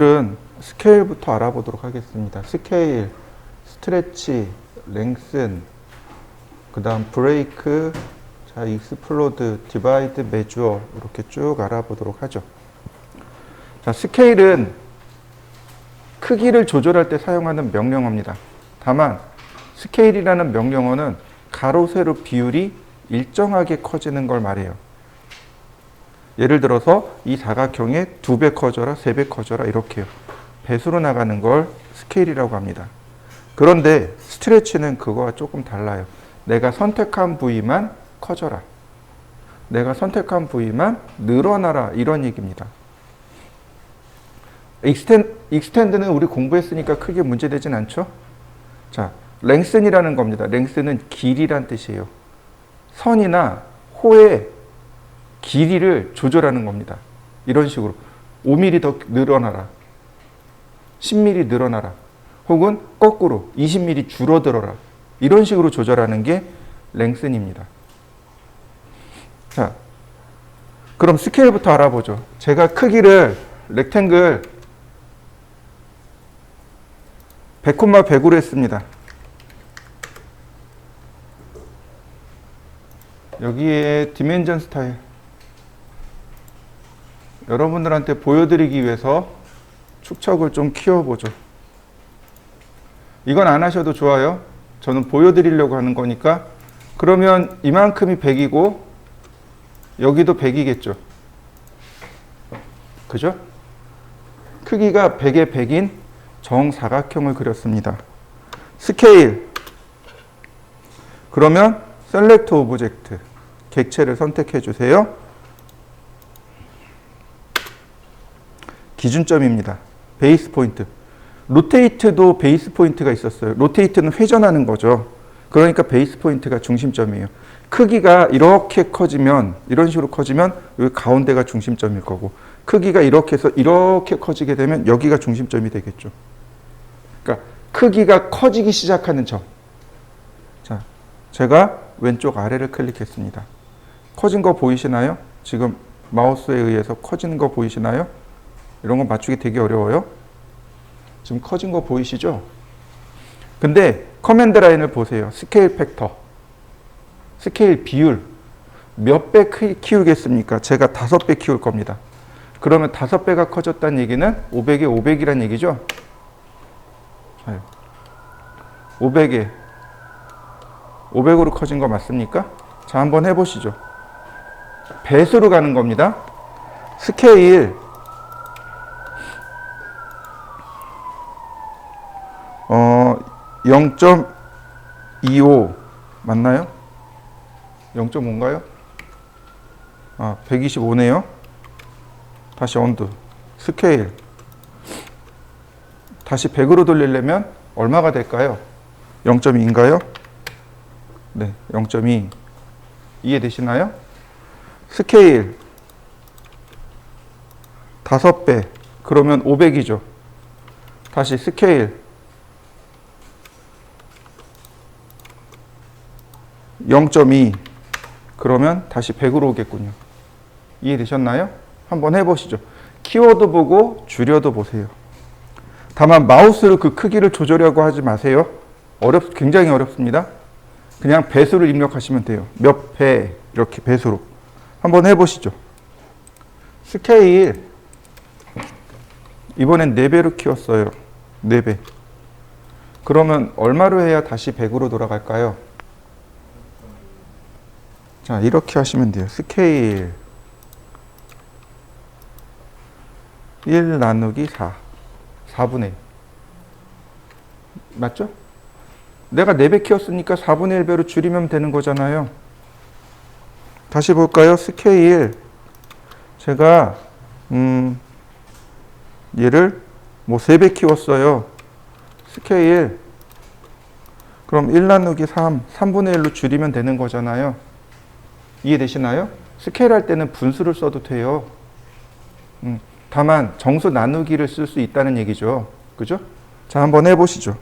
오늘은 스케일부터 알아보도록 하겠습니다. 스케일, 스트레치, 랭슨, 그 다음 브레이크, 자, 익스플로드, 디바이드, 메주어 이렇게 쭉 알아보도록 하죠. 자, 스케일은 크기를 조절할 때 사용하는 명령어입니다. 다만 스케일이라는 명령어는 가로, 세로 비율이 일정하게 커지는 걸 말해요. 예를 들어서 이 사각형에 2배 커져라, 3배 커져라 이렇게요. 배수로 나가는 걸 스케일이라고 합니다. 그런데 스트레치는 그거와 조금 달라요. 내가 선택한 부위만 커져라. 내가 선택한 부위만 늘어나라 이런 얘기입니다. 익스텐드는 우리 공부했으니까 크게 문제되진 않죠? 자, 랭슨이라는 겁니다. 랭슨은 길이란 뜻이에요. 선이나 호의 길이를 조절하는 겁니다. 이런 식으로 5mm 더 늘어나라, 10mm 늘어나라, 혹은 거꾸로 20mm 줄어들어라 이런 식으로 조절하는 게 랭슨입니다. 자, 그럼 스케일부터 알아보죠. 제가 크기를 렉탱글 100,100으로 했습니다. 여기에 디멘전 스타일 여러분들한테 보여드리기 위해서 축척을 좀 키워보죠. 이건 안 하셔도 좋아요. 저는 보여드리려고 하는 거니까. 그러면 이만큼이 100이고 여기도 100이겠죠. 그죠? 크기가 100에 100인 정사각형을 그렸습니다. 스케일. 그러면 셀렉트 오브젝트. 객체를 선택해 주세요. 기준점입니다. 베이스 포인트. 로테이트도 베이스 포인트가 있었어요. 로테이트는 회전하는 거죠. 그러니까 베이스 포인트가 중심점이에요. 크기가 이렇게 커지면, 이런 식으로 커지면 여기 가운데가 중심점일 거고, 크기가 이렇게 해서 이렇게 커지게 되면 여기가 중심점이 되겠죠. 그러니까 크기가 커지기 시작하는 점. 자, 제가 왼쪽 아래를 클릭했습니다. 커진 거 보이시나요? 지금 마우스에 의해서 커지는 거 보이시나요? 이런 거 맞추기 되게 어려워요. 지금 커진 거 보이시죠? 근데 커맨드 라인을 보세요. 스케일 팩터, 스케일 비율 몇 배 키우겠습니까? 제가 5배 키울 겁니다. 그러면 5배가 커졌다는 얘기는 500에 500이란 얘기죠? 500에 500으로 커진 거 맞습니까? 자, 한번 해보시죠. 배수로 가는 겁니다. 스케일 0.25 맞나요? 0.5인가요? 125네요. 다시 언두. 스케일 다시 100으로 돌리려면 얼마가 될까요? 0.2인가요? 네, 0.2. 이해되시나요? 스케일 5배. 그러면 500이죠. 다시 스케일 0.2. 그러면 다시 100으로 오겠군요. 이해되셨나요? 한번 해보시죠. 키워드 보고 줄여도 보세요. 다만 마우스로 그 크기를 조절하려고 하지 마세요. 굉장히 어렵습니다. 그냥 배수를 입력하시면 돼요. 몇 배, 이렇게 배수로. 한번 해보시죠. 스케일 이번엔 4배로 키웠어요. 4배. 그러면 얼마로 해야 다시 100으로 돌아갈까요? 자, 이렇게 하시면 돼요. 스케일 1 나누기 4. 4분의 1. 맞죠? 내가 4배 키웠으니까 4분의 1배로 줄이면 되는 거잖아요. 다시 볼까요? 스케일 제가 얘를 3배 키웠어요. 스케일 그럼 1 나누기 3, 3분의 1로 줄이면 되는 거잖아요. 이해되시나요? 스케일 할 때는 분수를 써도 돼요. 다만 정수 나누기를 쓸 수 있다는 얘기죠. 그죠? 자, 한번 해보시죠.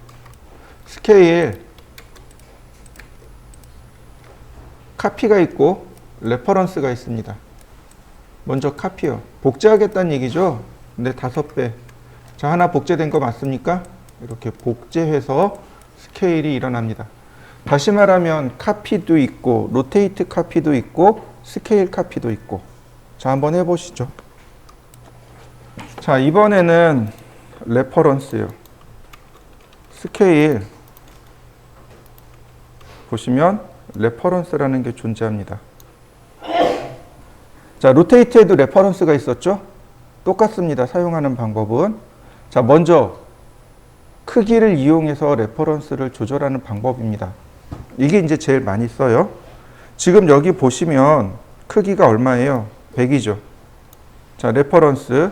스케일 카피가 있고 레퍼런스가 있습니다. 먼저 카피요. 복제하겠다는 얘기죠. 근데 5배. 자, 하나 복제된 거 맞습니까? 이렇게 복제해서 스케일이 일어납니다. 다시 말하면 카피도 있고 로테이트 카피도 있고 스케일 카피도 있고. 자, 한번 해보시죠. 자, 이번에는 레퍼런스요. 스케일 보시면 레퍼런스라는 게 존재합니다. 자, 로테이트에도 레퍼런스가 있었죠? 똑같습니다. 사용하는 방법은. 자, 먼저 크기를 이용해서 레퍼런스를 조절하는 방법입니다. 이게 이제 제일 많이 써요. 지금 여기 보시면 크기가 얼마예요? 100이죠. 자, 레퍼런스.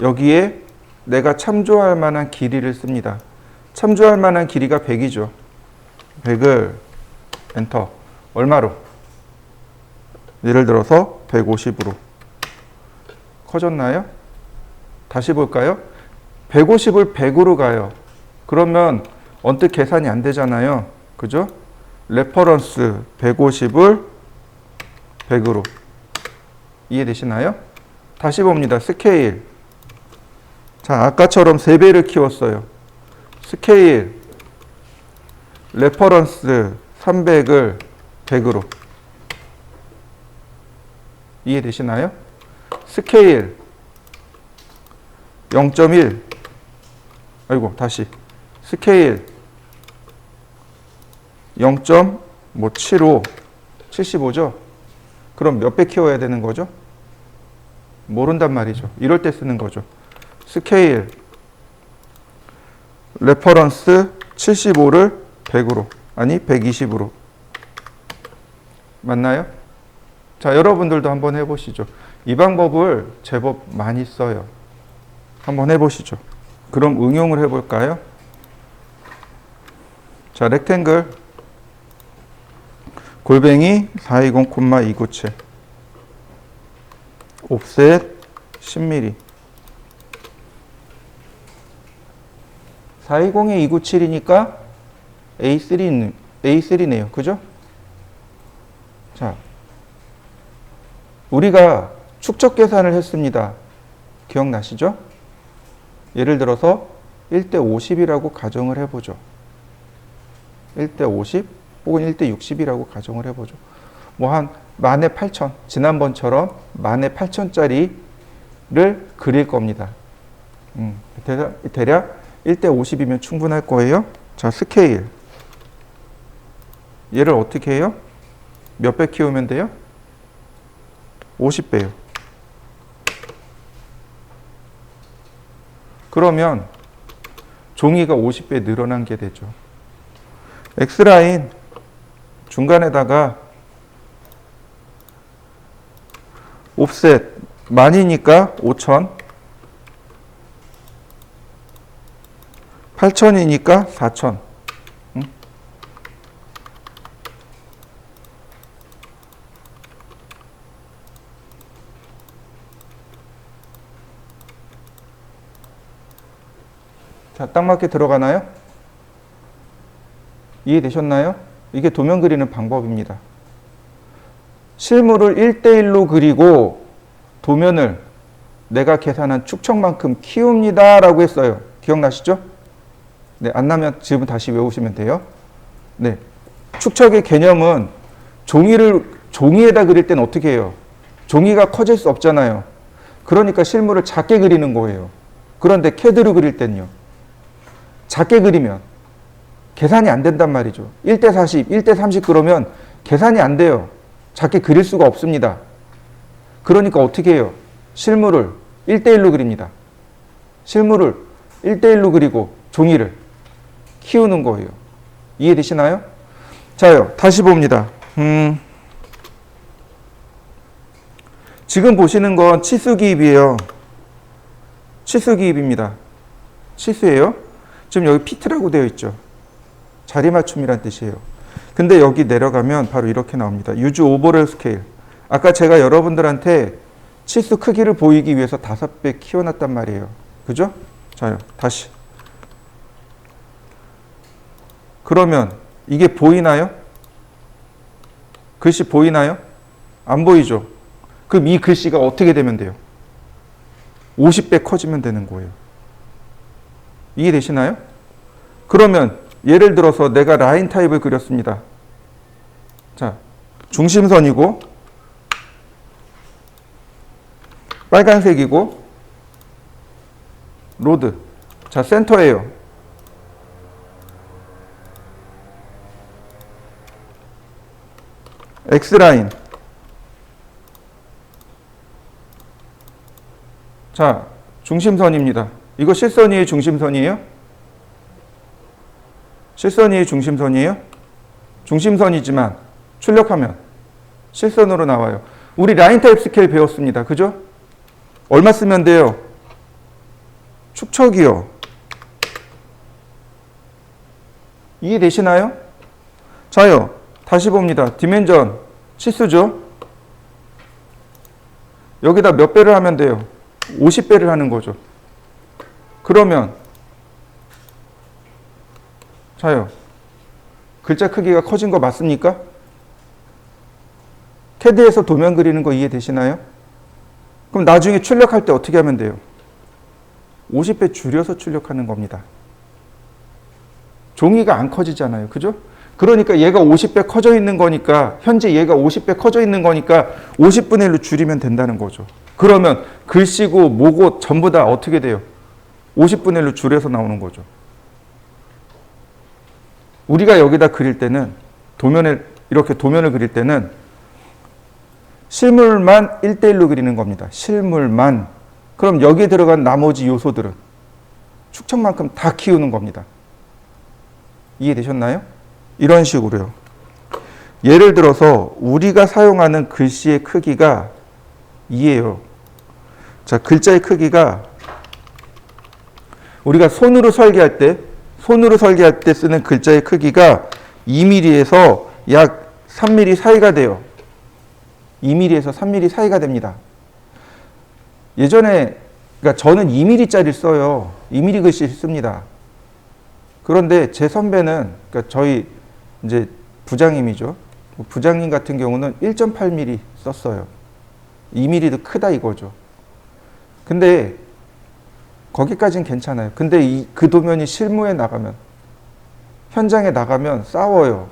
여기에 내가 참조할 만한 길이를 씁니다. 참조할 만한 길이가 100이죠. 100을 엔터. 얼마로? 예를 들어서 150으로. 커졌나요? 다시 볼까요? 150을 100으로 가요. 그러면 언뜻 계산이 안 되잖아요. 그죠? 레퍼런스 150을 100으로. 이해되시나요? 다시 봅니다. 스케일. 자, 아까처럼 3배를 키웠어요. 스케일. 레퍼런스 300을 100으로. 이해되시나요? 스케일 0.1. 아이고, 다시. 스케일 0.75. 75죠? 그럼 몇 배 키워야 되는 거죠? 모른단 말이죠. 이럴 때 쓰는 거죠. 스케일 레퍼런스 75를 100으로. 아니, 120으로. 맞나요? 자, 여러분들도 한번 해보시죠. 이 방법을 제법 많이 써요. 한번 해보시죠. 그럼 응용을 해볼까요? 자, 렉탱글 골뱅이 420,297 옵셋 10mm 420에 297이니까 A3네요. 그죠? 자, 우리가 축적 계산을 했습니다. 기억나시죠? 예를 들어서 1대 50이라고 가정을 해보죠. 1대 50 혹은 1대 60이라고 가정을 해보죠. 뭐 한 18,000, 지난번처럼 18,000짜리를 그릴 겁니다. 대략 1대 50이면 충분할 거예요. 자, 스케일. 얘를 어떻게 해요? 몇 배 키우면 돼요? 50배요. 그러면 종이가 50배 늘어난 게 되죠. X라인 중간에다가 옵셋 만이니까 5,000, 8,000이니까 4,000. 자, 딱 맞게 들어가나요? 이해되셨나요? 이게 도면 그리는 방법입니다. 실물을 1대1로 그리고 도면을 내가 계산한 축척만큼 키웁니다 라고 했어요. 기억나시죠? 네, 안 나면 지금 다시 외우시면 돼요. 네, 축척의 개념은 종이에다 그릴 때는 어떻게 해요? 종이가 커질 수 없잖아요. 그러니까 실물을 작게 그리는 거예요. 그런데 CAD로 그릴 때는요, 작게 그리면 계산이 안 된단 말이죠. 1대 40, 1대 30 그러면 계산이 안 돼요. 작게 그릴 수가 없습니다. 그러니까 어떻게 해요? 실물을 1대1로 그립니다. 실물을 1대1로 그리고 종이를 키우는 거예요. 이해되시나요? 자요, 다시 봅니다. 지금 보시는 건 치수기입이에요. 치수기입입니다. 치수예요. 지금 여기 피트라고 되어 있죠. 자리 맞춤이란 뜻이에요. 근데 여기 내려가면 바로 이렇게 나옵니다. 유즈 오버롤 스케일. 아까 제가 여러분들한테 치수 크기를 보이기 위해서 5배 키워놨단 말이에요. 그죠? 자요, 다시. 그러면 이게 보이나요? 글씨 보이나요? 안 보이죠? 그럼 이 글씨가 어떻게 되면 돼요? 50배 커지면 되는 거예요. 이해되시나요? 그러면 예를 들어서 내가 라인 타입을 그렸습니다. 자, 중심선이고 빨간색이고 로드. 자, 센터예요. X라인. 자, 중심선입니다. 이거 실선위의 중심선이에요? 실선위의 중심선이에요? 중심선이지만 출력하면 실선으로 나와요. 우리 라인 타입 스케일 배웠습니다. 그죠? 얼마 쓰면 돼요? 축척이요. 이해되시나요? 자요. 다시 봅니다. 디멘전 치수죠? 여기다 몇 배를 하면 돼요? 50배를 하는 거죠. 그러면 자요. 글자 크기가 커진 거 맞습니까? 캐드에서 도면 그리는 거 이해되시나요? 그럼 나중에 출력할 때 어떻게 하면 돼요? 50배 줄여서 출력하는 겁니다. 종이가 안 커지잖아요. 그죠? 그러니까 얘가 50배 커져 있는 거니까, 현재 얘가 50배 커져 있는 거니까 50분의 1로 줄이면 된다는 거죠. 그러면 글씨고 뭐고 전부 다 어떻게 돼요? 50분의 1로 줄여서 나오는 거죠. 우리가 여기다 그릴 때는 이렇게 도면을 그릴 때는 실물만 1대1로 그리는 겁니다. 실물만. 그럼 여기에 들어간 나머지 요소들은 축척만큼 다 키우는 겁니다. 이해되셨나요? 이런 식으로요. 예를 들어서 우리가 사용하는 글씨의 크기가 2예요. 자, 글자의 크기가 우리가 손으로 설계할 때 쓰는 글자의 크기가 2mm에서 약 3mm 사이가 돼요. 2mm에서 3mm 사이가 됩니다. 예전에, 그러니까 저는 2mm짜리를 써요. 2mm 글씨를 씁니다. 그런데 제 선배는, 그러니까 저희 이제 부장님이죠. 부장님 같은 경우는 1.8mm 썼어요. 2mm도 크다 이거죠. 근데 거기까지는 괜찮아요. 근데 그 도면이 실무에 나가면, 현장에 나가면 싸워요.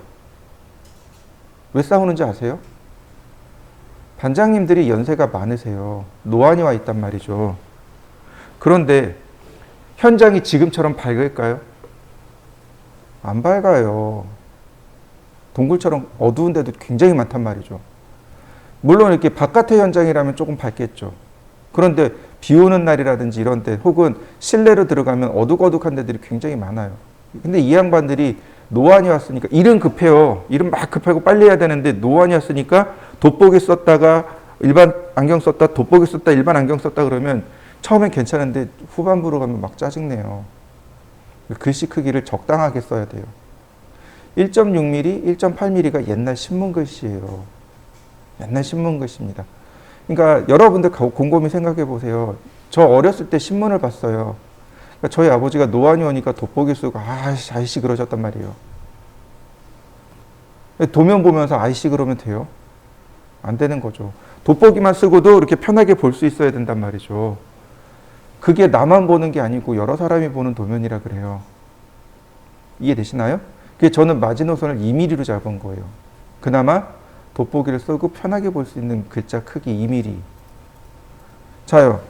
왜 싸우는지 아세요? 반장님들이 연세가 많으세요. 노안이 와 있단 말이죠. 그런데 현장이 지금처럼 밝을까요? 안 밝아요. 동굴처럼 어두운 데도 굉장히 많단 말이죠. 물론 이렇게 바깥의 현장이라면 조금 밝겠죠. 그런데 비 오는 날이라든지 이런 때 혹은 실내로 들어가면 어둑어둑한 데들이 굉장히 많아요. 근데 이 양반들이 노안이 왔으니까, 일은 급해요. 일은 막 급하고 빨리 해야 되는데 노안이 왔으니까 돋보기 썼다가 일반 안경 썼다, 돋보기 썼다, 일반 안경 썼다 그러면 처음엔 괜찮은데 후반부로 가면 막 짜증내요. 글씨 크기를 적당하게 써야 돼요. 1.6mm, 1.8mm가 옛날 신문 글씨예요. 옛날 신문 글씨입니다. 그러니까 여러분들 곰곰이 생각해 보세요. 저 어렸을 때 신문을 봤어요. 그러니까 저희 아버지가 노안이 오니까 돋보기 쓰고 아이씨 그러셨단 말이에요. 도면 보면서 아이씨 그러면 돼요? 안 되는 거죠. 돋보기만 쓰고도 이렇게 편하게 볼 수 있어야 된단 말이죠. 그게 나만 보는 게 아니고 여러 사람이 보는 도면이라 그래요. 이해되시나요? 그게 저는 마지노선을 2mm로 잡은 거예요. 그나마 돋보기를 쓰고 편하게 볼 수 있는 글자 크기 2mm. 자요.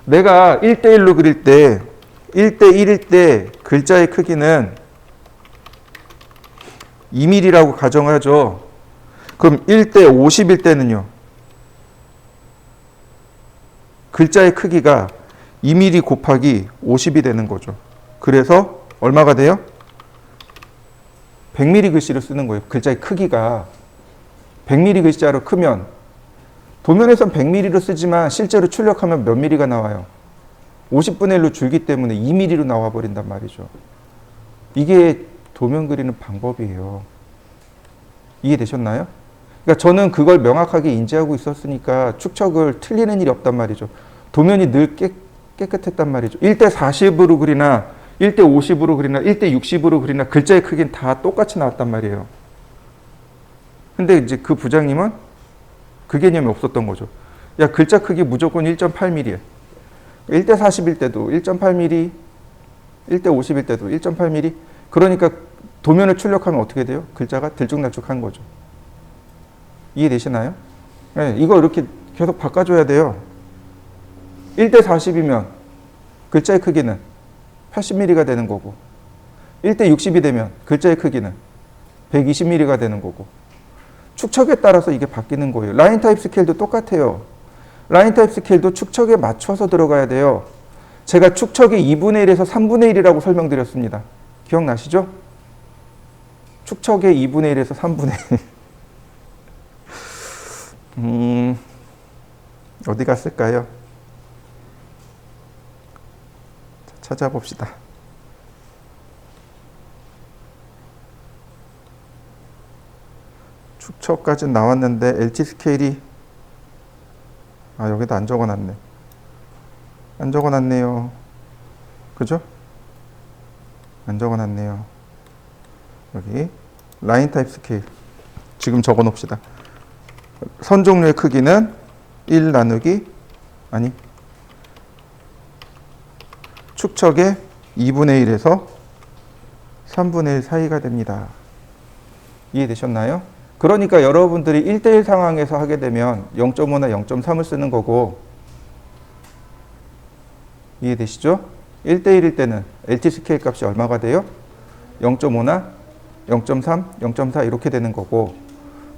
내가 1대1로 그릴 때 1대1일 때 글자의 크기는 2mm라고 가정하죠. 그럼 1대50일 때는요. 글자의 크기가 2mm 곱하기 50이 되는 거죠. 그래서 얼마가 돼요? 100mm 글씨를 쓰는 거예요. 글자의 크기가 100mm 글자로 크면, 도면에선 100mm로 쓰지만 실제로 출력하면 몇 mm가 나와요? 50분의 1로 줄기 때문에 2mm로 나와버린단 말이죠. 이게 도면 그리는 방법이에요. 이해되셨나요? 그러니까 저는 그걸 명확하게 인지하고 있었으니까 축척을 틀리는 일이 없단 말이죠. 도면이 늘 깨끗했단 말이죠. 1대40으로 그리나 1대50으로 그리나 1대60으로 그리나 글자의 크기는 다 똑같이 나왔단 말이에요. 근데 이제 그 부장님은 그 개념이 없었던 거죠. 야, 글자 크기 무조건 1.8mm야. 1대 40일 때도 1.8mm, 1대 50일 때도 1.8mm. 그러니까 도면을 출력하면 어떻게 돼요? 글자가 들쭉날쭉한 거죠. 이해되시나요? 네, 이거 이렇게 계속 바꿔줘야 돼요. 1대 40이면 글자의 크기는 80mm가 되는 거고, 1대 60이 되면 글자의 크기는 120mm가 되는 거고, 축척에 따라서 이게 바뀌는 거예요. 라인 타입 스케일도 똑같아요. 라인 타입 스케일도 축척에 맞춰서 들어가야 돼요. 제가 축척의 2분의 1에서 3분의 1이라고 설명드렸습니다. 기억나시죠? 축척의 2분의 1에서 3분의 1. 어디 갔을까요? 찾아봅시다. 축척까지 나왔는데 LT 스케일이 여기다 안 적어놨네. 안 적어놨네요. 그죠? 안 적어놨네요. 여기 라인 타입 스케일 지금 적어 놓읍시다. 선 종류의 크기는 1 나누기 축척의 2분의 1에서 3분의 1 사이가 됩니다. 이해되셨나요? 그러니까 여러분들이 1대1 상황에서 하게 되면 0.5나 0.3을 쓰는 거고, 이해되시죠? 1대1일 때는 LT 스케일 값이 얼마가 돼요? 0.5나 0.3, 0.4 이렇게 되는 거고,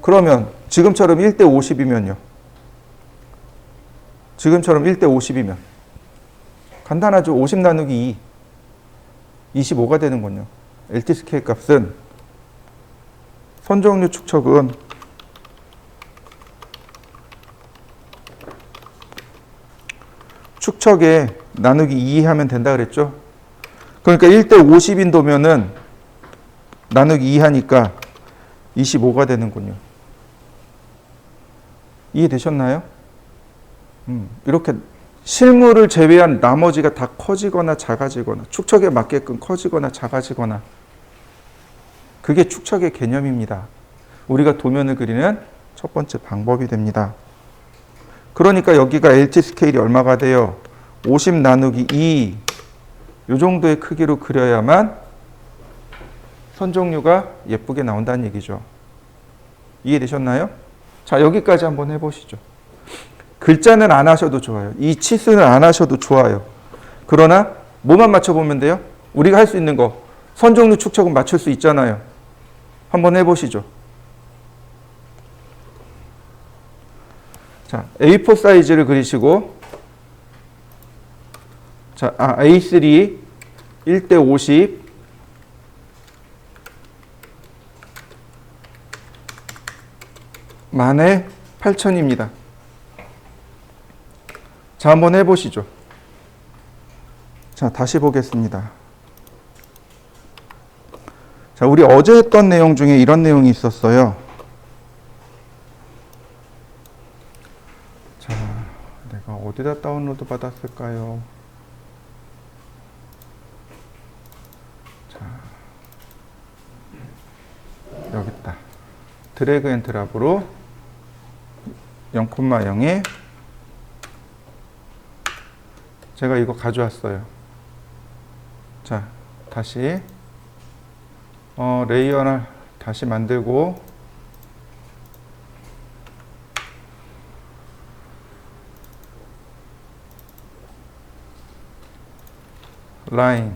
그러면 지금처럼 1대 50이면요. 지금처럼 1대 50이면 간단하죠. 50 나누기 2, 25가 되는군요. LT 스케일 값은 선종류 축척은 축척에 나누기 2 하면 된다 그랬죠. 그러니까 1대 50인도면은 나누기 2 하니까 25가 되는군요. 이해되셨나요? 이렇게 실물을 제외한 나머지가 다 커지거나 작아지거나 축척에 맞게끔 커지거나 작아지거나, 그게 축척의 개념입니다. 우리가 도면을 그리는 첫 번째 방법이 됩니다. 그러니까 여기가 LT 스케일이 얼마가 돼요? 50 나누기 2, 이 정도의 크기로 그려야만 선 종류가 예쁘게 나온다는 얘기죠. 이해되셨나요? 자, 여기까지 한번 해보시죠. 글자는 안 하셔도 좋아요. 이 치수는 안 하셔도 좋아요. 그러나 뭐만 맞춰보면 돼요? 우리가 할 수 있는 거, 선 종류 축척은 맞출 수 있잖아요. 한번 해보시죠. 자, A4 사이즈를 그리시고, 자, A3 1대 50 만에 8,000입니다. 자, 한번 해보시죠. 자, 다시 보겠습니다. 자, 우리 어제 했던 내용 중에 이런 내용이 있었어요. 자, 내가 어디다 다운로드 받았을까요? 자, 여기 있다. 드래그 앤 드랍으로 0,0에 제가 이거 가져왔어요. 자, 다시 레이어를 다시 만들고, 라인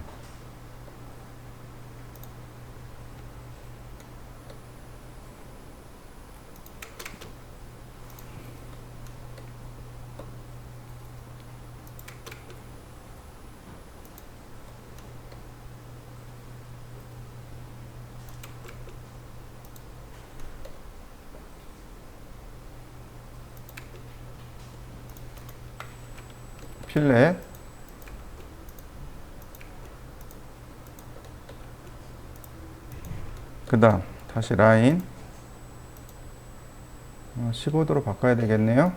필렛, 그 다음 다시 라인 15도로 바꿔야 되겠네요.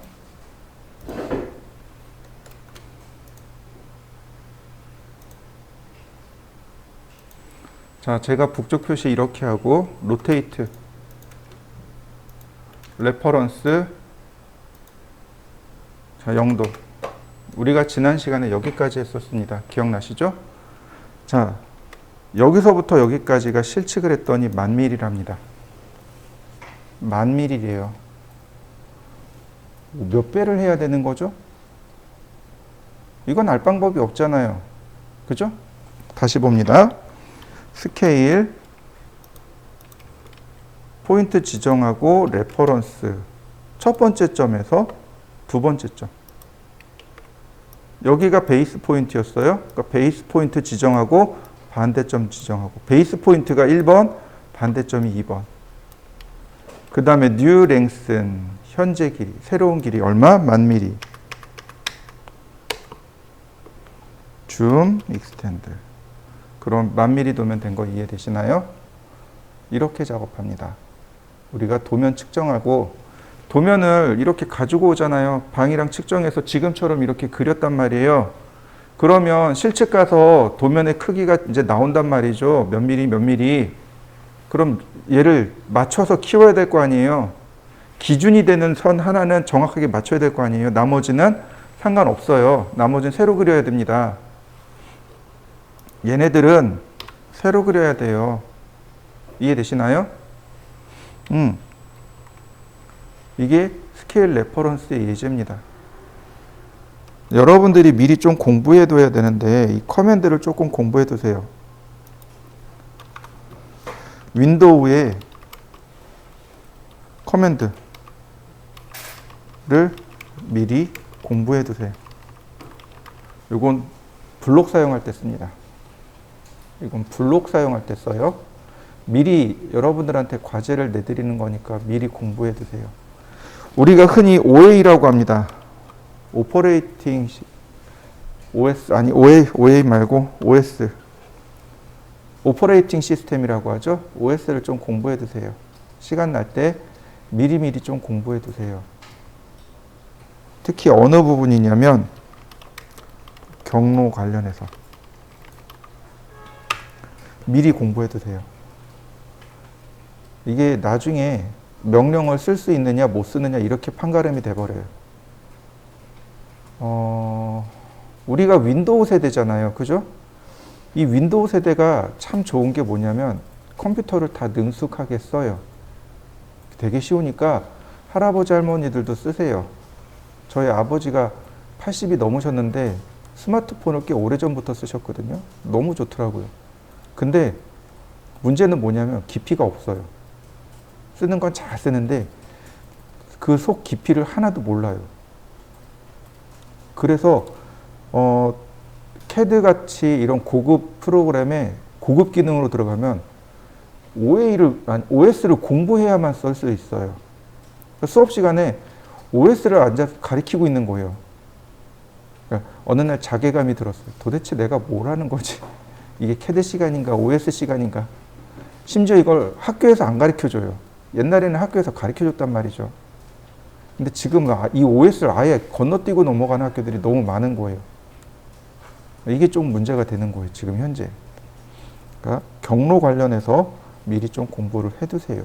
자, 제가 북쪽 표시 이렇게 하고, 로테이트, 레퍼런스, 자, 0도 우리가 지난 시간에 여기까지 했었습니다. 기억나시죠? 자, 여기서부터 여기까지가 실측을 했더니 10,000mm랍니다. 10,000mm래요. 몇 배를 해야 되는 거죠? 이건 알 방법이 없잖아요. 그죠? 다시 봅니다. 스케일, 포인트 지정하고 레퍼런스. 첫 번째 점에서 두 번째 점. 여기가 베이스 포인트였어요. 그러니까 베이스 포인트 지정하고 반대점 지정하고. 베이스 포인트가 1번, 반대점이 2번. 그 다음에 new length, 현재 길이, 새로운 길이 얼마? 10,000mm. zoom, extend. 그럼 10,000mm 도면 된 거 이해되시나요? 이렇게 작업합니다. 우리가 도면 측정하고 도면을 이렇게 가지고 오잖아요. 방이랑 측정해서 지금처럼 이렇게 그렸단 말이에요. 그러면 실측 가서 도면의 크기가 이제 나온단 말이죠. 몇 미리, 몇 미리. 그럼 얘를 맞춰서 키워야 될 거 아니에요. 기준이 되는 선 하나는 정확하게 맞춰야 될 거 아니에요. 나머지는 상관없어요. 나머지는 새로 그려야 됩니다. 얘네들은 새로 그려야 돼요. 이해되시나요? 이게 스케일 레퍼런스의 예제입니다. 여러분들이 미리 좀 공부해 둬야 되는데 이 커맨드를 조금 공부해 두세요. 윈도우에 커맨드를 미리 공부해 두세요. 이건 블록 사용할 때 씁니다. 이건 블록 사용할 때 써요. 미리 여러분들한테 과제를 내드리는 거니까 미리 공부해 두세요. 우리가 흔히 OA라고 합니다. 오퍼레이팅 OS 아니 OA 말고 OS 오퍼레이팅 시스템이라고 하죠. OS를 좀 공부해 두세요. 시간 날 때 미리미리 좀 공부해 두세요. 특히 어느 부분이냐면 경로 관련해서 미리 공부해 두세요. 이게 나중에 명령을 쓸 수 있느냐 못 쓰느냐 이렇게 판가름이 돼버려요. 우리가 윈도우 세대잖아요. 그죠? 이 윈도우 세대가 참 좋은 게 뭐냐면 컴퓨터를 다 능숙하게 써요. 되게 쉬우니까 할아버지 할머니들도 쓰세요. 저희 아버지가 80이 넘으셨는데 스마트폰을 꽤 오래전부터 쓰셨거든요. 너무 좋더라고요. 근데 문제는 뭐냐면 깊이가 없어요. 쓰는 건 잘 쓰는데 그 속 깊이를 하나도 몰라요. 그래서 CAD 같이 이런 고급 프로그램에 고급 기능으로 들어가면 OS를 공부해야만 쓸 수 있어요. 수업 시간에 OS를 앉아서 가리키고 있는 거예요. 그러니까 어느 날 자괴감이 들었어요. 도대체 내가 뭘 하는 거지? 이게 CAD 시간인가 OS 시간인가? 심지어 이걸 학교에서 안 가르쳐줘요. 옛날에는 학교에서 가르쳐줬단 말이죠. 근데 지금 이 OS를 아예 건너뛰고 넘어가는 학교들이 너무 많은 거예요. 이게 좀 문제가 되는 거예요. 지금 현재. 그러니까 경로 관련해서 미리 좀 공부를 해두세요.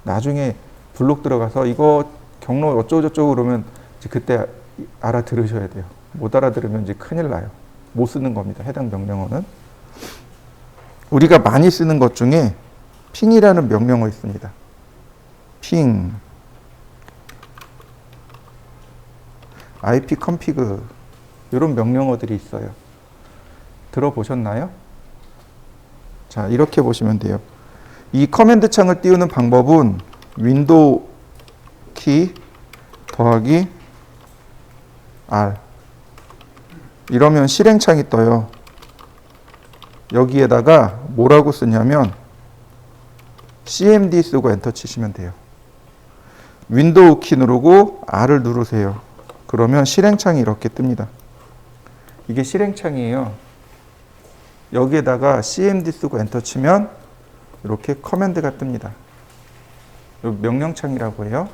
나중에 블록 들어가서 이거 경로 어쩌고저쩌고 그러면 이제 그때 알아들으셔야 돼요. 못 알아들으면 이제 큰일 나요. 못 쓰는 겁니다. 해당 명령어는. 우리가 많이 쓰는 것 중에 핑이라는 명령어 있습니다. 핑, IP config 이런 명령어들이 있어요. 들어보셨나요? 자, 이렇게 보시면 돼요. 이 커맨드 창을 띄우는 방법은 윈도우 키 더하기 R 이러면 실행창이 떠요. 여기에다가 뭐라고 쓰냐면 CMD 쓰고 엔터 치시면 돼요. 윈도우 키 누르고 R을 누르세요. 그러면 실행창이 이렇게 뜹니다. 이게 실행창이에요. 여기에다가 CMD 쓰고 엔터 치면 이렇게 커맨드가 뜹니다. 명령창이라고 해요.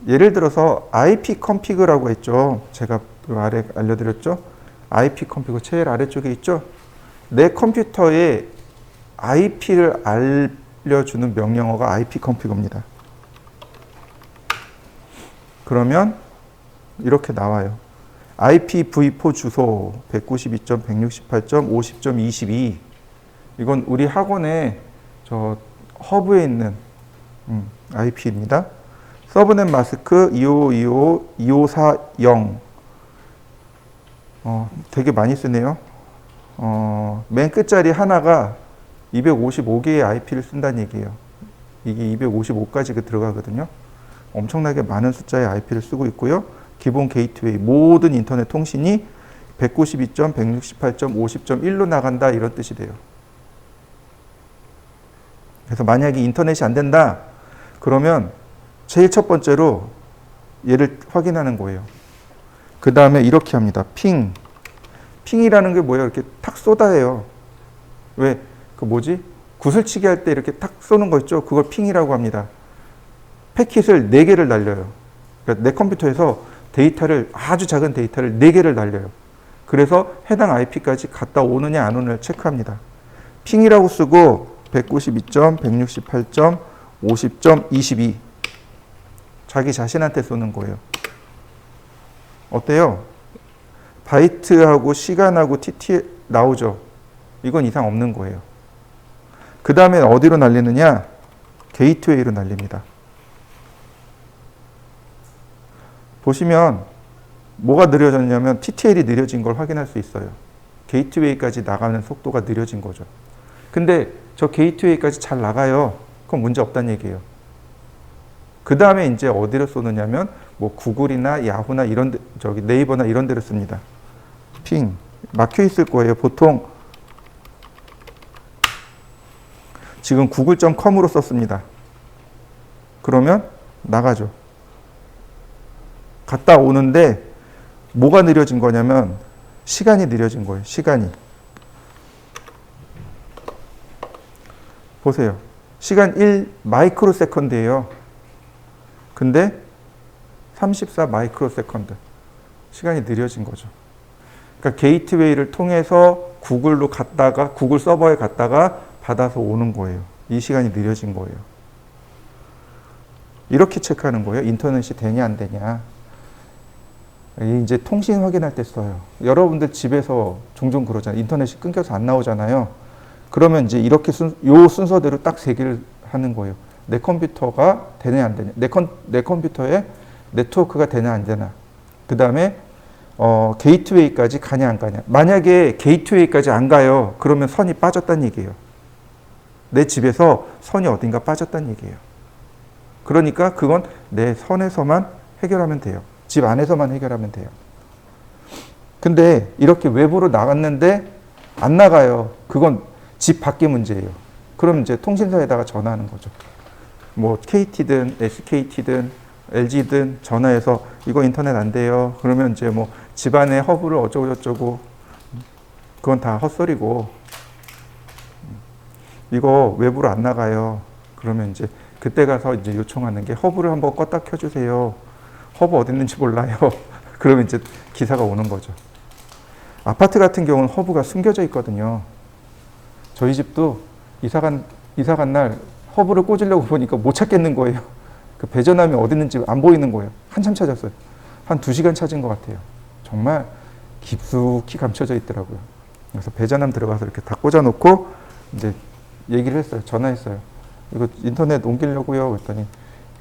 예를 들어서 IP config라고 했죠. 제가 아래 알려드렸죠. IP config 제일 아래쪽에 있죠. 내 컴퓨터에 IP를 알려주는 명령어가 IP config입니다. 그러면 이렇게 나와요. IPv4 주소 192.168.50.22 이건 우리 학원에 저 허브에 있는 IP입니다. 서브넷 마스크 255.2540 되게 많이 쓰네요. 맨 끝자리 하나가 255개의 IP를 쓴다는 얘기예요. 이게 255까지 들어가거든요. 엄청나게 많은 숫자의 IP를 쓰고 있고요. 기본 게이트웨이 모든 인터넷 통신이 192.168.50.1로 나간다 이런 뜻이 돼요. 그래서 만약에 인터넷이 안 된다 그러면 제일 첫 번째로 얘를 확인하는 거예요. 그 다음에 이렇게 합니다. 핑이라는 게 뭐예요? 이렇게 탁 쏟아해요. 왜? 그 뭐지? 구슬치기 할 때 이렇게 탁 쏘는 거 있죠? 그걸 핑이라고 합니다. 패킷을 4개를 날려요. 그러니까 내 컴퓨터에서 데이터를 아주 작은 데이터를 4개를 날려요. 그래서 해당 IP까지 갔다 오느냐 안 오느냐를 체크합니다. 핑이라고 쓰고 192.168.50.22 자기 자신한테 쏘는 거예요. 어때요? 바이트하고 시간하고 TT 나오죠? 이건 이상 없는 거예요. 그 다음에 어디로 날리느냐? 게이트웨이로 날립니다. 보시면 뭐가 느려졌냐면 TTL이 느려진 걸 확인할 수 있어요. 게이트웨이까지 나가는 속도가 느려진 거죠. 근데 저 게이트웨이까지 잘 나가요. 그럼 문제 없다는 얘기예요. 그 다음에 이제 어디로 쏘느냐면 뭐 구글이나 야후나 이런 데, 저기 네이버나 이런 데로 씁니다. 핑 막혀 있을 거예요. 보통 지금 google.com으로 썼습니다. 그러면 나가죠. 갔다 오는데 뭐가 느려진 거냐면 시간이 느려진 거예요. 시간이. 보세요. 시간 1 마이크로 세컨드예요. 근데 34 마이크로 세컨드. 시간이 느려진 거죠. 그러니까 게이트웨이를 통해서 구글로 갔다가 구글 서버에 갔다가 받아서 오는 거예요. 이 시간이 느려진 거예요. 이렇게 체크하는 거예요. 인터넷이 되냐 안 되냐. 이제 통신 확인할 때 써요. 여러분들 집에서 종종 그러잖아요. 인터넷이 끊겨서 안 나오잖아요. 그러면 이제 이렇게 요 순서대로 딱 3개를 하는 거예요. 내 컴퓨터가 되냐 안 되냐. 내 컴퓨터에 네트워크가 되냐 안 되냐. 그 다음에 게이트웨이까지 가냐 안 가냐. 만약에 게이트웨이까지 안 가요. 그러면 선이 빠졌다는 얘기예요. 내 집에서 선이 어딘가 빠졌다는 얘기예요. 그러니까 그건 내 선에서만 해결하면 돼요. 집 안에서만 해결하면 돼요. 근데 이렇게 외부로 나갔는데 안 나가요. 그건 집 밖의 문제예요. 그럼 이제 통신사에다가 전화하는 거죠. 뭐 KT든 SKT든 LG든 전화해서 이거 인터넷 안 돼요. 그러면 이제 뭐 집안의 허브를 어쩌고 저쩌고 그건 다 헛소리고 이거 외부로 안 나가요. 그러면 이제 그때 가서 이제 요청하는 게 허브를 한번 껐다 켜주세요. 허브 어디 있는지 몰라요. 그러면 이제 기사가 오는 거죠. 아파트 같은 경우는 허브가 숨겨져 있거든요. 저희 집도 이사 간 날 허브를 꽂으려고 보니까 못 찾겠는 거예요. 그 배전함이 어디 있는지 안 보이는 거예요. 한참 찾았어요. 한 2시간 찾은 것 같아요. 정말 깊숙이 감춰져 있더라고요. 그래서 배전함 들어가서 이렇게 다 꽂아놓고 이제 얘기를 했어요. 전화했어요. 이거 인터넷 옮기려고요. 그랬더니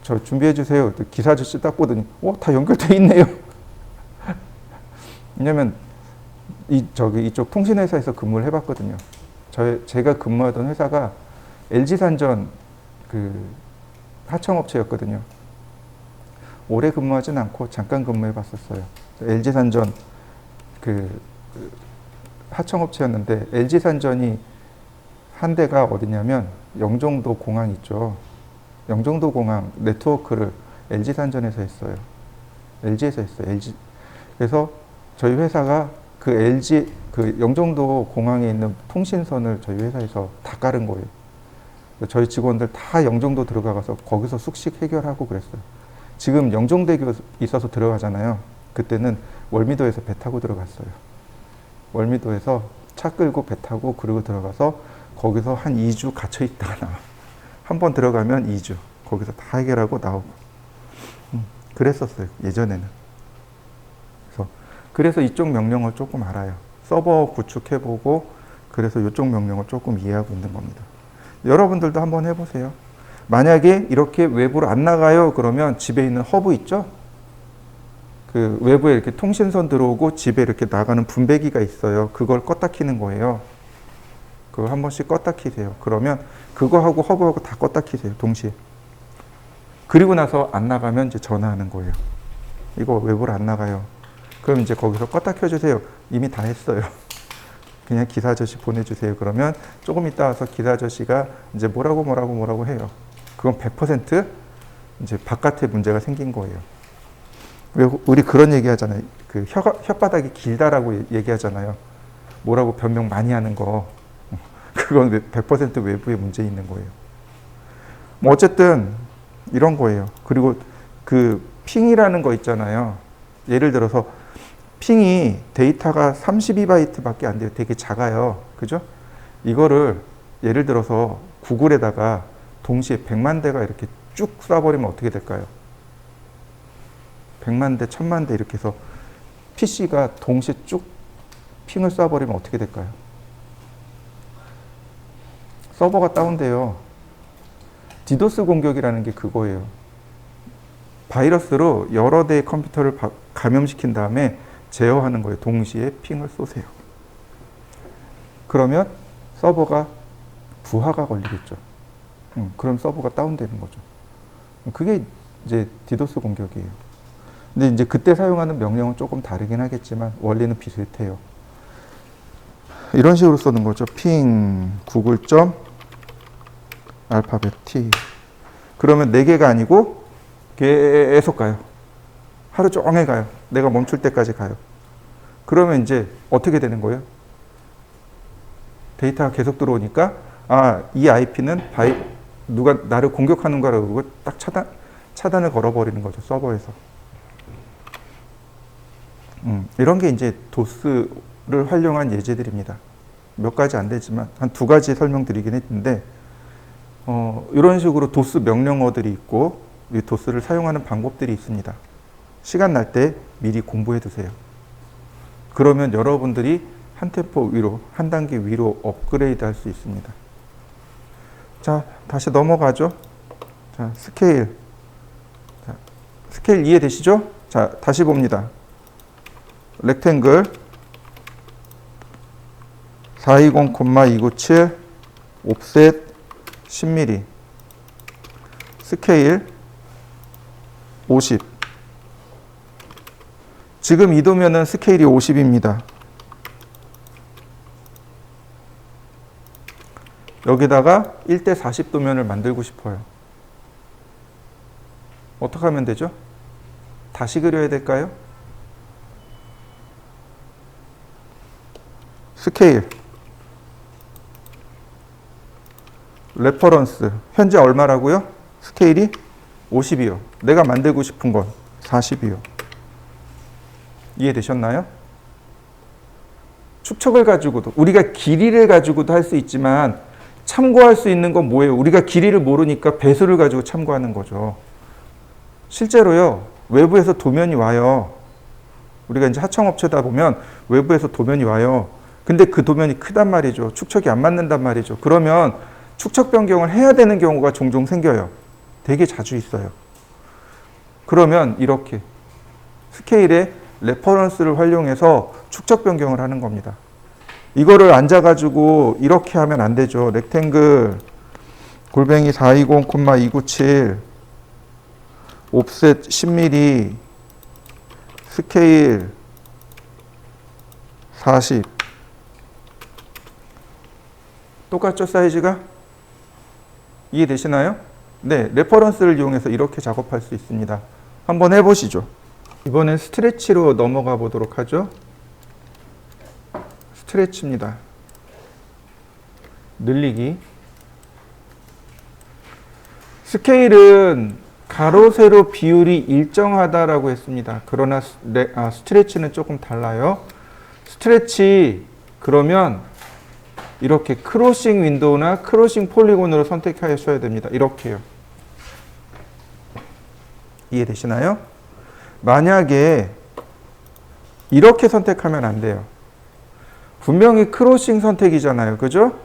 저 준비해 주세요. 기사 아저씨 딱 보더니 다 연결돼 있네요. 왜냐면 이쪽 통신회사에서 근무를 해봤거든요. 제가 근무하던 회사가 LG산전 그 하청업체였거든요. 오래 근무하진 않고 잠깐 근무해봤었어요. LG산전 그 하청업체였는데 LG산전이 한 대가 어디냐면 영종도 공항 있죠. 영종도 공항 네트워크를 LG산전에서 했어요. LG에서 했어요. LG. 그래서 저희 회사가 그 LG 그 영종도 공항에 있는 통신선을 저희 회사에서 다 깔은 거예요. 저희 직원들 다 영종도 들어가서 거기서 숙식 해결하고 그랬어요. 지금 영종대교 있어서 들어가잖아요. 그때는 월미도에서 배 타고 들어갔어요. 월미도에서 차 끌고 배 타고 그리고 들어가서 거기서 한 2주 갇혀 있다가 나와. 한 번 들어가면 2주. 거기서 다 해결하고 나오고. 그랬었어요. 예전에는. 그래서 이쪽 명령을 조금 알아요. 서버 구축해보고 그래서 이쪽 명령을 조금 이해하고 있는 겁니다. 여러분들도 한번 해보세요. 만약에 이렇게 외부로 안 나가요 그러면 집에 있는 허브 있죠? 그 외부에 이렇게 통신선 들어오고 집에 이렇게 나가는 분배기가 있어요. 그걸 껐다 키는 거예요. 그걸 한 번씩 껐다 키세요. 그러면 그거하고 허브하고 다 껐다 키세요. 동시에. 그리고 나서 안 나가면 이제 전화하는 거예요. 이거 외부로 안 나가요. 그럼 이제 거기서 껐다 켜주세요. 이미 다 했어요. 그냥 기사 아저씨 보내주세요. 그러면 조금 있다 와서 기사 아저씨가 이제 뭐라고 해요. 그건 100% 이제 바깥에 문제가 생긴 거예요. 우리 그런 얘기 하잖아요. 그 혓바닥이 길다라고 얘기하잖아요. 뭐라고 변명 많이 하는 거. 그건 100% 외부에 문제 있는 거예요. 뭐 어쨌든 이런 거예요. 그리고 그 핑이라는 거 있잖아요. 예를 들어서 핑이 데이터가 32바이트 밖에 안 돼요. 되게 작아요. 그죠? 이거를 예를 들어서 구글에다가 동시에 100만 대가 이렇게 쭉 쏴버리면 어떻게 될까요? 100만 대, 1000만 대 이렇게 해서 PC가 동시에 쭉 핑을 쏴버리면 어떻게 될까요? 서버가 다운돼요. 디도스 공격이라는 게 그거예요. 바이러스로 여러 대의 컴퓨터를 감염시킨 다음에 제어하는 거예요. 동시에 핑을 쏘세요. 그러면 서버가 부하가 걸리겠죠. 그럼 서버가 다운되는 거죠. 그게 이제 디도스 공격이에요. 근데 이제 그때 사용하는 명령은 조금 다르긴 하겠지만 원리는 비슷해요. 이런 식으로 쓰는 거죠. 핑 구글 점 알파벳 T. 그러면 4개가 아니고 계속 가요. 하루 종일 가요. 내가 멈출 때까지 가요. 그러면 이제 어떻게 되는 거예요? 데이터가 계속 들어오니까 이 IP는 누가 나를 공격하는 거라고 그러고 딱 차단을 걸어버리는 거죠. 서버에서. 이런 게 이제 도스를 활용한 예제들입니다. 몇 가지 안 되지만 한 2가지 설명드리긴 했는데 이런 식으로 도스 명령어들이 있고 이 도스를 사용하는 방법들이 있습니다. 시간 날 때 미리 공부해 두세요. 그러면 여러분들이 한 템포 위로, 한 단계 위로 업그레이드 할 수 있습니다. 자, 다시 넘어가죠. 자, 스케일. 자, 스케일 이해되시죠? 자, 다시 봅니다. 렉탱글 420,297 옵셋 10mm 스케일 50. 지금 이 도면은 스케일이 50입니다. 여기다가 1:40 도면을 만들고 싶어요. 어떻게 하면 되죠? 다시 그려야 될까요? 스케일 레퍼런스 현재 얼마라고요? 스케일이 50이요. 내가 만들고 싶은 건 40이요. 이해되셨나요? 축척을 가지고도 우리가 길이를 가지고도 할 수 있지만 참고할 수 있는 건 뭐예요? 우리가 길이를 모르니까 배수를 가지고 참고하는 거죠. 실제로요. 외부에서 도면이 와요. 우리가 이제 하청업체다 보면 외부에서 도면이 와요. 근데 그 도면이 크단 말이죠. 축척이 안 맞는단 말이죠. 그러면 축척 변경을 해야 되는 경우가 종종 생겨요. 되게 자주 있어요. 그러면 이렇게 스케일의 레퍼런스를 활용해서 축척 변경을 하는 겁니다. 이거를 앉아가지고 이렇게 하면 안 되죠. 렉탱글 골뱅이 420,297 옵셋 10mm 스케일 40. 똑같죠, 사이즈가? 이해되시나요? 네, 레퍼런스를 이용해서 이렇게 작업할 수 있습니다. 한번 해보시죠. 이번엔 스트레치로 넘어가 보도록 하죠. 스트레치입니다. 늘리기. 스케일은 가로, 세로 비율이 일정하다라고 했습니다. 그러나 스트레치는 조금 달라요. 스트레치 그러면 이렇게 크로싱 윈도우나 크로싱 폴리곤으로 선택하셔야 됩니다. 이렇게요. 이해되시나요? 만약에 이렇게 선택하면 안 돼요. 분명히 크로싱 선택이잖아요. 그죠?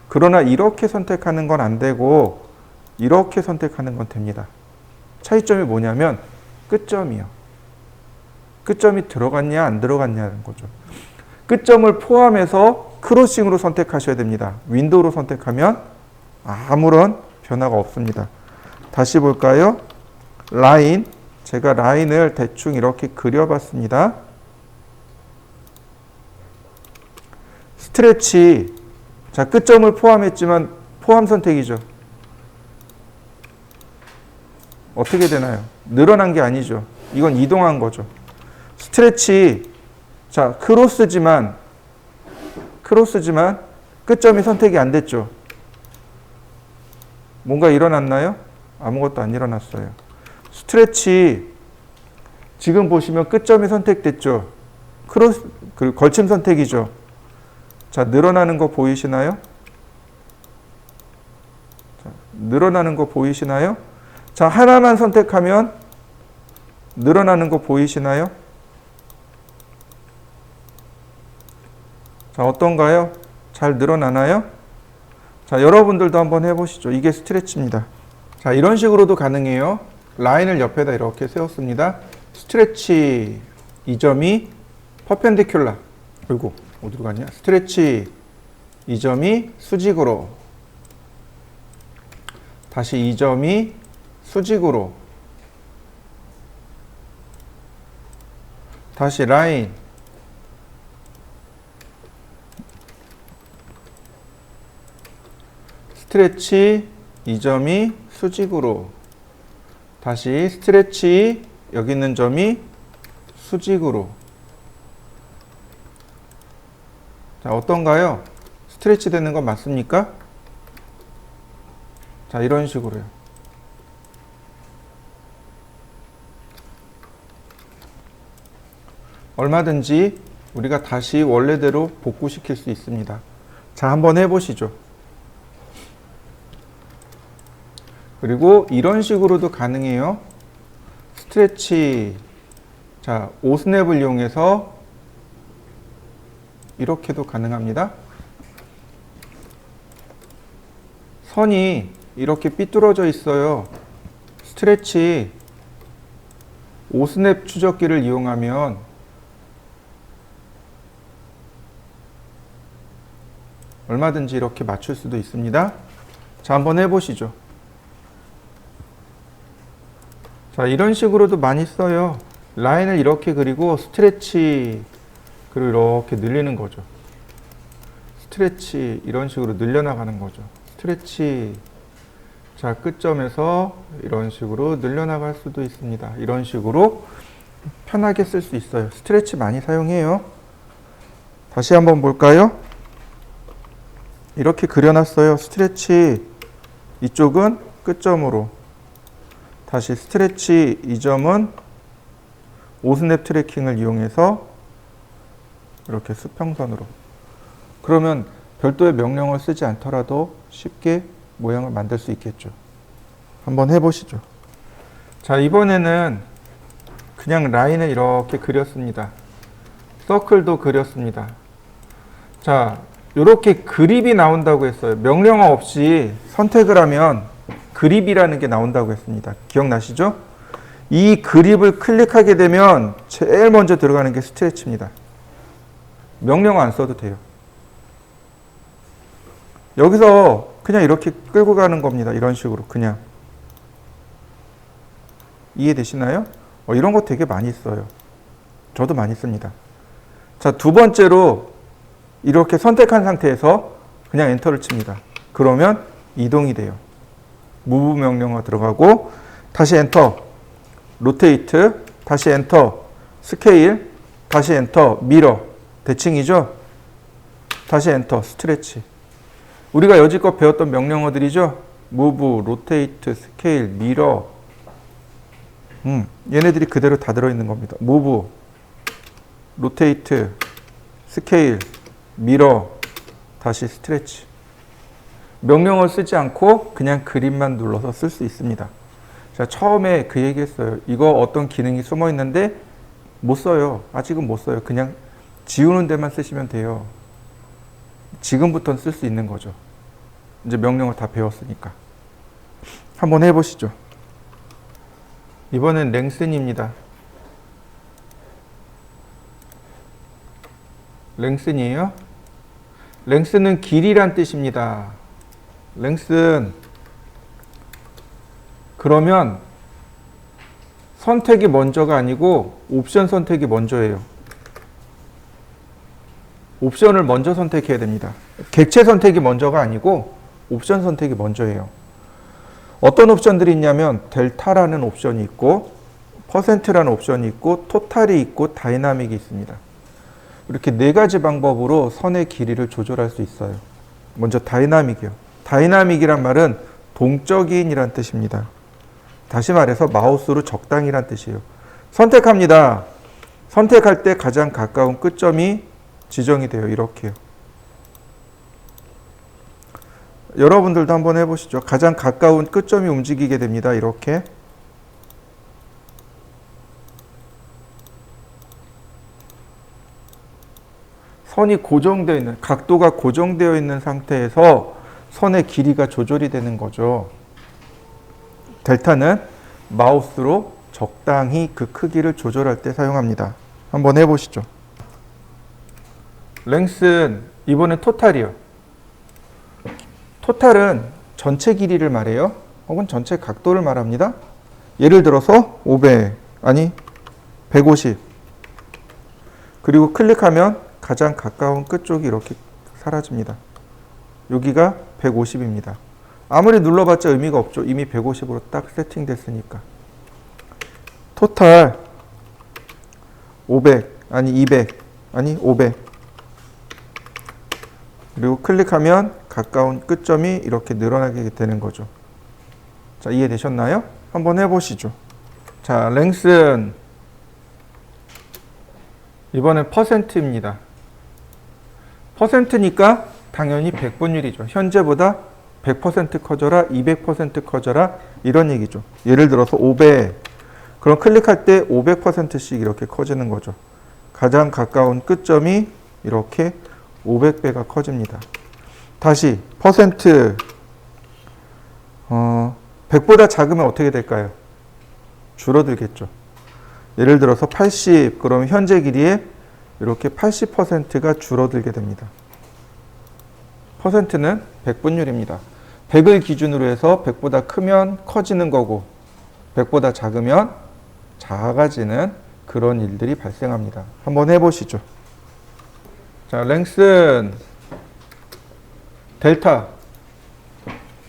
그러나 이렇게 선택하는 건 안 되고 이렇게 선택하는 건 됩니다. 차이점이 뭐냐면 끝점이요. 끝점이 들어갔냐 안 들어갔냐는 거죠. 끝점을 포함해서 크로싱으로 선택하셔야 됩니다. 윈도우로 선택하면 아무런 변화가 없습니다. 다시 볼까요? 라인. 제가 라인을 대충 이렇게 그려봤습니다. 스트레치. 자, 끝점을 포함했지만 포함 선택이죠. 어떻게 되나요? 늘어난 게 아니죠. 이건 이동한 거죠. 스트레치. 자, 크로스지만 끝점이 선택이 안 됐죠. 뭔가 일어났나요? 아무것도 안 일어났어요. 스트레치. 지금 보시면 끝점이 선택됐죠. 걸침 선택이죠. 자, 늘어나는 거 보이시나요? 자, 늘어나는 거 보이시나요? 자, 하나만 선택하면 늘어나는 거 보이시나요? 자, 어떤가요? 잘 늘어나나요? 자, 여러분들도 한번 해보시죠. 이게 스트레치입니다. 자, 이런 식으로도 가능해요. 라인을 옆에다 이렇게 세웠습니다. 스트레치. 이 점이 퍼펜디큘라. 아이고, 어디로 갔냐? 스트레치. 이 점이 수직으로. 다시 이 점이 수직으로. 다시 라인. 스트레치. 이 점이 수직으로. 다시 스트레치. 여기 있는 점이 수직으로. 자, 어떤가요? 스트레치 되는 건 맞습니까? 자, 이런 식으로요. 얼마든지 우리가 다시 원래대로 복구시킬 수 있습니다. 자, 한번 해보시죠. 그리고 이런 식으로도 가능해요. 스트레치. 자, 5스냅을 이용해서 이렇게도 가능합니다. 선이 이렇게 삐뚤어져 있어요. 스트레치. 5스냅 추적기를 이용하면 얼마든지 이렇게 맞출 수도 있습니다. 자, 한번 해보시죠. 자, 이런 식으로도 많이 써요. 라인을 이렇게 그리고 스트레치, 그리고 이렇게 늘리는 거죠. 스트레치, 이런 식으로 늘려나가는 거죠. 스트레치. 자, 끝점에서 이런 식으로 늘려나갈 수도 있습니다. 이런 식으로 편하게 쓸 수 있어요. 스트레치 많이 사용해요. 다시 한번 볼까요? 이렇게 그려놨어요. 스트레치. 이쪽은 끝점으로. 다시 스트레치. 이 점은 5스냅 트래킹을 이용해서 이렇게 수평선으로. 그러면 별도의 명령을 쓰지 않더라도 쉽게 모양을 만들 수 있겠죠. 한번 해보시죠. 자, 이번에는 그냥 라인을 이렇게 그렸습니다. 서클도 그렸습니다. 자, 이렇게 그립이 나온다고 했어요. 명령어 없이 선택을 하면 그립이라는 게 나온다고 했습니다. 기억나시죠? 이 그립을 클릭하게 되면 제일 먼저 들어가는 게 스트레치입니다. 명령어 안 써도 돼요. 여기서 그냥 이렇게 끌고 가는 겁니다. 이런 식으로 그냥. 이해되시나요? 이런 거 되게 많이 써요. 저도 많이 씁니다. 자, 두 번째로 이렇게 선택한 상태에서 그냥 엔터를 칩니다. 그러면 이동이 돼요. 무브 명령어 들어가고 다시 엔터, 로테이트, 다시 엔터, 스케일, 다시 엔터, 미러, 대칭이죠? 다시 엔터, 스트레치. 우리가 여지껏 배웠던 명령어들이죠? 무브, 로테이트, 스케일, 미러. 얘네들이 그대로 다 들어있는 겁니다. 무브, 로테이트, 스케일, 미러, 다시 스트레치. 명령어를 쓰지 않고 그냥 그림만 눌러서 쓸 수 있습니다. 제가 처음에 그 얘기 했어요. 이거 어떤 기능이 숨어 있는데 못 써요. 아직은 못 써요. 그냥 지우는 데만 쓰시면 돼요. 지금부터는 쓸 수 있는 거죠. 이제 명령을 다 배웠으니까. 한번 해보시죠. 이번엔 랭슨입니다. 랭슨이에요. 랭슨은 길이란 뜻입니다. 랭슨. 그러면 선택이 먼저가 아니고 옵션 선택이 먼저예요. 옵션을 먼저 선택해야 됩니다. 객체 선택이 먼저가 아니고 옵션 선택이 먼저예요. 어떤 옵션들이 있냐면 델타라는 옵션이 있고 퍼센트라는 옵션이 있고 토탈이 있고 다이나믹이 있습니다. 이렇게 네 가지 방법으로 선의 길이를 조절할 수 있어요. 먼저 다이나믹이요. 다이나믹이란 말은 동적인이란 뜻입니다. 다시 말해서 마우스로 적당이란 뜻이에요. 선택합니다. 선택할 때 가장 가까운 끝점이 지정이 돼요. 이렇게요. 여러분들도 한번 해보시죠. 가장 가까운 끝점이 움직이게 됩니다. 이렇게. 선이 고정되어 있는, 각도가 고정되어 있는 상태에서 선의 길이가 조절이 되는 거죠. 델타는 마우스로 적당히 그 크기를 조절할 때 사용합니다. 한번 해보시죠. 랭슨, 이번엔 토탈이요. 토탈은 전체 길이를 말해요. 혹은 전체 각도를 말합니다. 예를 들어서 500, 아니 150. 그리고 클릭하면 가장 가까운 끝쪽이 이렇게 사라집니다. 여기가 150입니다. 아무리 눌러봤자 의미가 없죠. 이미 150으로 딱 세팅됐으니까. 토탈 500, 아니 200, 아니 500. 그리고 클릭하면 가까운 끝점이 이렇게 늘어나게 되는 거죠. 자, 이해되셨나요? 한번 해보시죠. 자, 랭슨. 이번엔 퍼센트입니다. 퍼센트니까 당연히 100분율이죠. 현재보다 100% 커져라, 200% 커져라, 이런 얘기죠. 예를 들어서 500. 그럼 클릭할 때 500%씩 이렇게 커지는 거죠. 가장 가까운 끝점이 이렇게 500배가 커집니다. 다시 퍼센트 100보다 작으면 어떻게 될까요? 줄어들겠죠. 예를 들어서 80, 그럼 현재 길이에 이렇게 80%가 줄어들게 됩니다. 퍼센트는 100분율입니다. 100을 기준으로 해서 100보다 크면 커지는 거고 100보다 작으면 작아지는 그런 일들이 발생합니다. 한번 해보시죠. 자, 랭슨, 델타.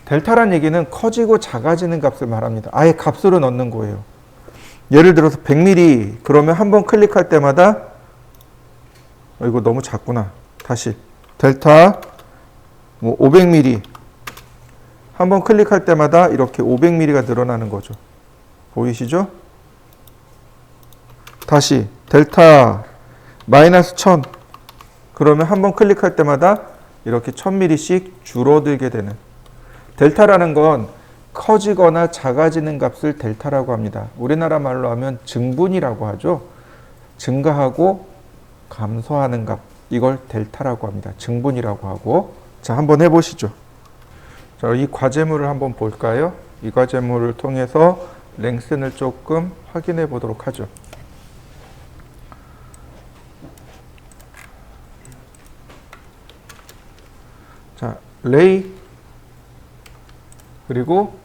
델타란 얘기는 커지고 작아지는 값을 말합니다. 아예 값으로 넣는 거예요. 예를 들어서 100mm, 그러면 한번 클릭할 때마다 이거 너무 작구나. 다시 델타 500mm. 한번 클릭할 때마다 이렇게 500mm가 늘어나는 거죠. 보이시죠? 다시 델타 마이너스 1000. 그러면 한번 클릭할 때마다 이렇게 1000mm씩 줄어들게 되는. 델타라는 건 커지거나 작아지는 값을 델타라고 합니다. 우리나라 말로 하면 증분이라고 하죠. 증가하고 감소하는 값. 이걸 델타라고 합니다. 증분이라고 하고. 자, 한번 해보시죠. 자, 이 과제물을 한번 볼까요? 이 과제물을 통해서 랭슨을 조금 확인해 보도록 하죠. 자, 레이, 그리고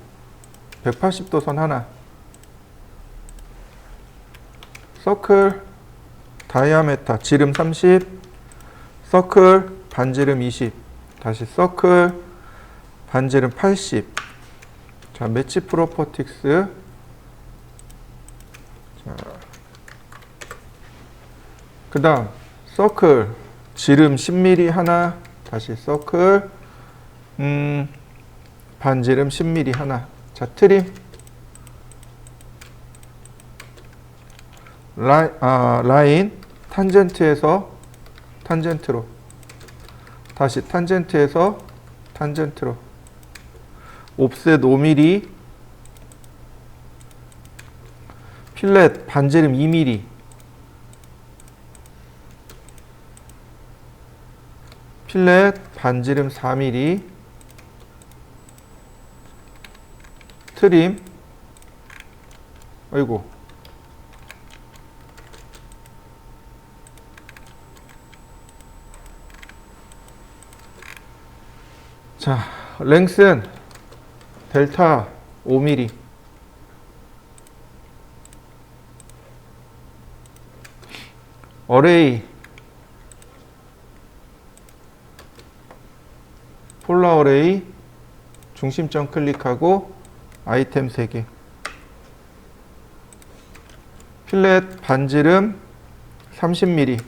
180도 선 하나, 서클, 다이아메타, 지름 30, 서클, 반지름 20, 다시 서클, 반지름 80. 자, 매치 프로퍼틱스. 자, 그 다음 서클, 지름 10mm 하나, 다시 서클, 반지름 10mm 하나. 자, 트림, 라인, 탄젠트에서 탄젠트로, 다시 탄젠트에서 탄젠트로, 옵셋 5mm, 필렛 반지름 2mm, 필렛 반지름 4mm, 트림, 아이고, 자, 랭슨 델타 5mm, 어레이 폴라 어레이 중심점 클릭하고 아이템 3개, 필렛 반지름 30mm,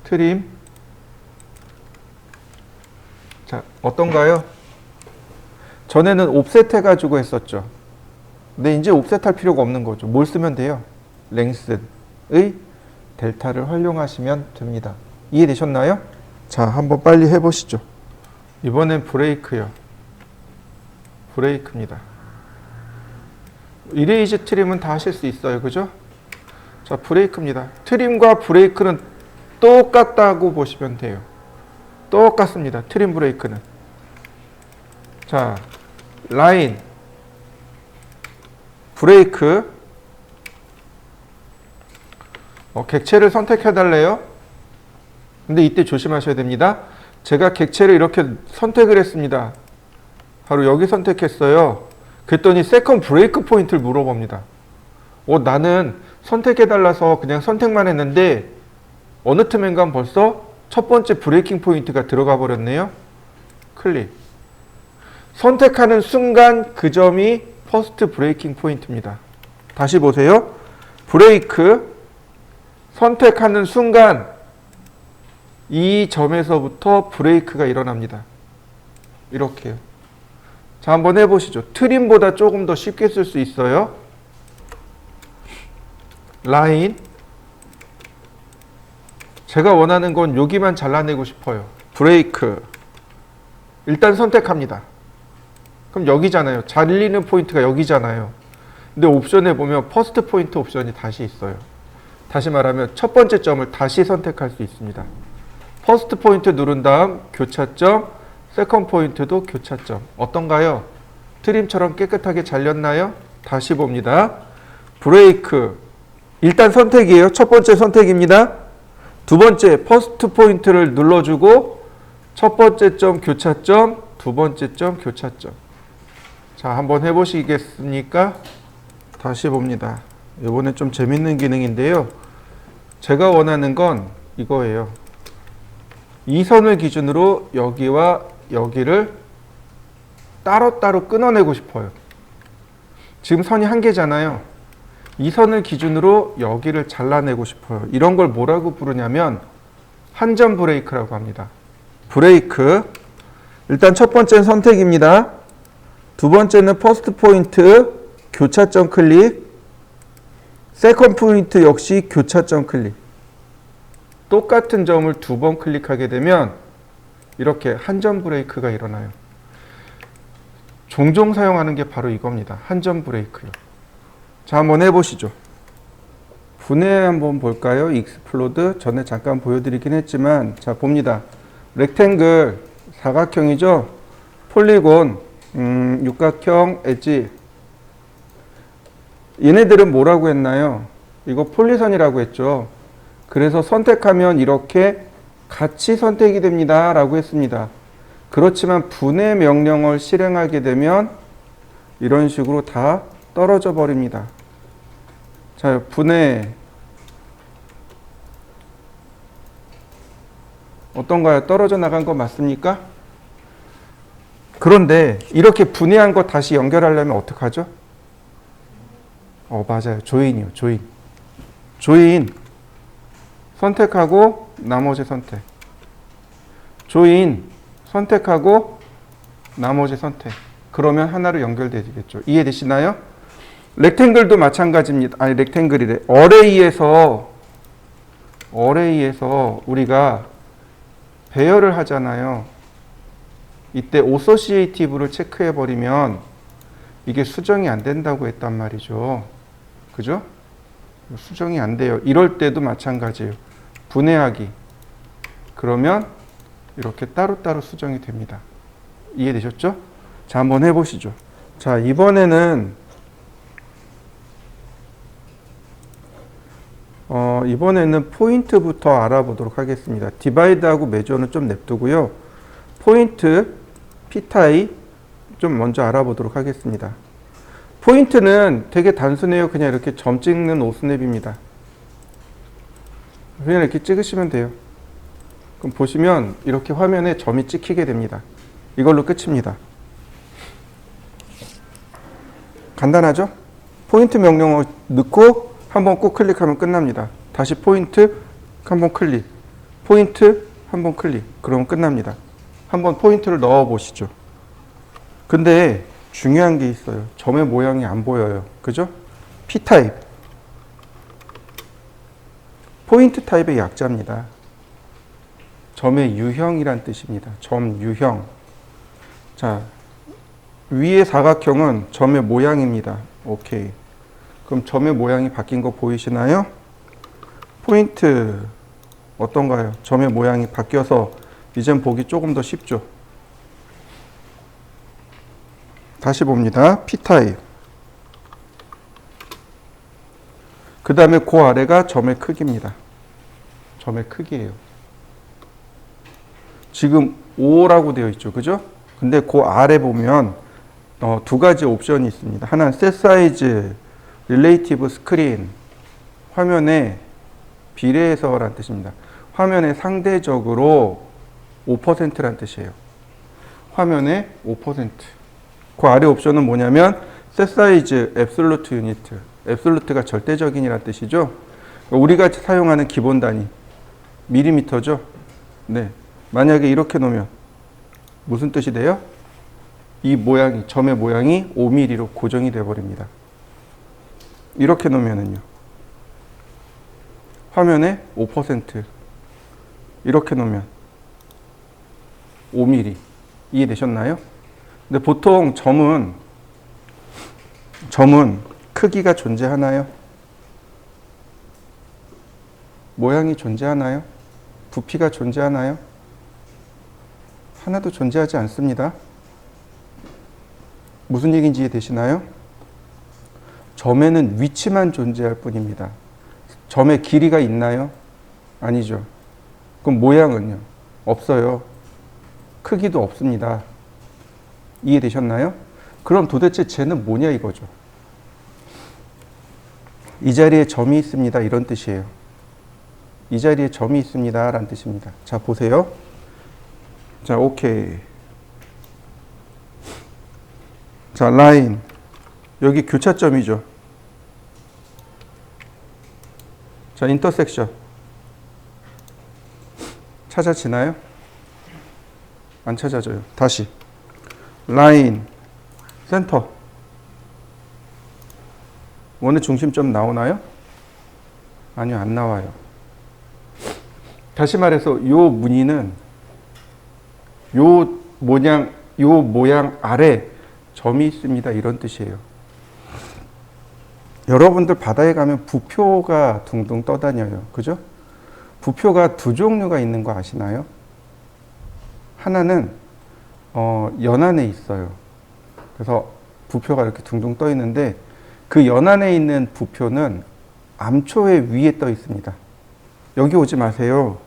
트림. 자, 어떤가요? 전에는 옵셋 해가지고 했었죠. 근데 이제 옵셋 할 필요가 없는 거죠. 뭘 쓰면 돼요? 랭슨의 델타를 활용하시면 됩니다. 이해되셨나요? 자, 한번 빨리 해보시죠. 이번엔 브레이크요. 브레이크입니다. 이레이즈 트림은 다 하실 수 있어요. 그죠? 자, 브레이크입니다. 트림과 브레이크는 똑같다고 보시면 돼요. 똑같습니다. 트림 브레이크는. 자, 라인, 브레이크, 객체를 선택해 달래요. 근데 이때 조심하셔야 됩니다. 제가 객체를 이렇게 선택을 했습니다. 바로 여기 선택했어요. 그랬더니 세컨 브레이크 포인트를 물어봅니다. 나는 선택해 달라서 그냥 선택만 했는데 어느 틈엔가 벌써 첫 번째 브레이킹 포인트가 들어가 버렸네요. 클릭. 선택하는 순간 그 점이 퍼스트 브레이킹 포인트입니다. 다시 보세요. 브레이크. 선택하는 순간 이 점에서부터 브레이크가 일어납니다. 이렇게요. 자, 한번 해보시죠. 트림보다 조금 더 쉽게 쓸 수 있어요. 라인. 제가 원하는 건 여기만 잘라내고 싶어요. 브레이크. 일단 선택합니다. 그럼 여기잖아요. 잘리는 포인트가 여기잖아요. 근데 옵션에 보면 퍼스트 포인트 옵션이 다시 있어요. 다시 말하면 첫 번째 점을 다시 선택할 수 있습니다. 퍼스트 포인트 누른 다음 교차점, 세컨드 포인트도 교차점. 어떤가요? 트림처럼 깨끗하게 잘렸나요? 다시 봅니다. 브레이크. 일단 선택이에요. 첫 번째 선택입니다. 두 번째 퍼스트 포인트를 눌러주고 첫 번째 점 교차점, 두 번째 점 교차점. 자, 한번 해보시겠습니까? 다시 봅니다. 이번에 좀 재밌는 기능인데요. 제가 원하는 건 이거예요. 이 선을 기준으로 여기와 여기를 따로따로 끊어내고 싶어요. 지금 선이 한 개잖아요. 이 선을 기준으로 여기를 잘라내고 싶어요. 이런 걸 뭐라고 부르냐면 한 점 브레이크라고 합니다. 브레이크. 일단 첫 번째는 선택입니다. 두 번째는 퍼스트 포인트 교차점 클릭. 세컨드 포인트 역시 교차점 클릭. 똑같은 점을 두 번 클릭하게 되면 이렇게 한 점 브레이크가 일어나요. 종종 사용하는 게 바로 이겁니다. 한 점 브레이크요. 자, 한번 해보시죠. 분해 한번 볼까요? 익스플로드. 전에 잠깐 보여드리긴 했지만, 자, 봅니다. 렉탱글, 사각형이죠? 폴리곤, 육각형, 엣지. 얘네들은 뭐라고 했나요? 이거 폴리선이라고 했죠. 그래서 선택하면 이렇게 같이 선택이 됩니다. 라고 했습니다. 그렇지만 분해 명령을 실행하게 되면 이런 식으로 다 떨어져 버립니다. 자, 분해. 어떤가요? 떨어져 나간 거 맞습니까? 그런데 이렇게 분해한 거 다시 연결하려면 어떡하죠? 맞아요. 조인이요. 조인. 조인. 선택하고 나머지 선택. 조인. 선택하고 나머지 선택. 그러면 하나로 연결되겠죠. 이해되시나요? 렉탱글도 마찬가지입니다. 아니, 렉탱글이래. 어레이에서 우리가 배열을 하잖아요. 이때 오소시에이티브를 체크해버리면 이게 수정이 안 된다고 했단 말이죠. 그죠? 수정이 안 돼요. 이럴 때도 마찬가지예요. 분해하기. 그러면 이렇게 따로따로 수정이 됩니다. 이해되셨죠? 자, 한번 해보시죠. 자, 이번에는 포인트부터 알아보도록 하겠습니다. 디바이드하고 메저는 좀 냅두고요. 포인트, P타입 좀 먼저 알아보도록 하겠습니다. 포인트는 되게 단순해요. 그냥 이렇게 점 찍는 오스냅입니다. 그냥 이렇게 찍으시면 돼요. 그럼 보시면 이렇게 화면에 점이 찍히게 됩니다. 이걸로 끝입니다. 간단하죠? 포인트 명령어 넣고 한번 꼭 클릭하면 끝납니다. 다시 포인트 한번 클릭, 포인트 한번 클릭, 그러면 끝납니다. 한번 포인트를 넣어 보시죠. 근데 중요한 게 있어요. 점의 모양이 안 보여요. 그죠? P타입. 포인트 타입의 약자입니다. 점의 유형이란 뜻입니다. 점 유형. 자, 위의 사각형은 점의 모양입니다. 오케이. 그럼 점의 모양이 바뀐 거 보이시나요? 포인트 어떤가요? 점의 모양이 바뀌어서 이젠 보기 조금 더 쉽죠. 다시 봅니다. P타입. 그 다음에 그 아래가 점의 크기입니다. 점의 크기예요. 지금 5라고 되어 있죠. 그죠? 근데 그 아래 보면 두 가지 옵션이 있습니다. 하나는 셋 사이즈, 릴레이티브 스크린, 화면에 비례해서란 뜻입니다. 화면에 상대적으로 5%란 뜻이에요. 화면에 5%. 그 아래 옵션은 뭐냐면 셋 사이즈, 앱솔루트 유니트. 앱솔루트가 절대적인이란 뜻이죠. 우리가 사용하는 기본 단위 밀리미터죠. 네. 만약에 이렇게 놓으면 무슨 뜻이 돼요? 이 모양이, 점의 모양이 5mm로 고정이 되어 버립니다. 이렇게 놓으면은요. 화면에 5%. 이렇게 놓으면 5mm. 이해되셨나요? 근데 보통 점은 크기가 존재하나요? 모양이 존재하나요? 부피가 존재하나요? 하나도 존재하지 않습니다. 무슨 얘기인지 이해되시나요? 점에는 위치만 존재할 뿐입니다. 점의 길이가 있나요? 아니죠. 그럼 모양은요? 없어요. 크기도 없습니다. 이해되셨나요? 그럼 도대체 쟤는 뭐냐 이거죠. 이 자리에 점이 있습니다. 이런 뜻이에요. 이 자리에 점이 있습니다. 라는 뜻입니다. 자, 보세요. 자, 오케이. 자, 라인. 여기 교차점이죠. 자, 인터섹션. 찾아지나요? 안 찾아져요. 다시. 라인. 센터. 원의 중심점 나오나요? 아니요, 안 나와요. 다시 말해서 요 무늬는 요 모양 아래 점이 있습니다. 이런 뜻이에요. 여러분들 바다에 가면 부표가 둥둥 떠다녀요. 그죠? 부표가 두 종류가 있는 거 아시나요? 하나는 연안에 있어요. 그래서 부표가 이렇게 둥둥 떠 있는데 그 연안에 있는 부표는 암초의 위에 떠 있습니다. 여기 오지 마세요.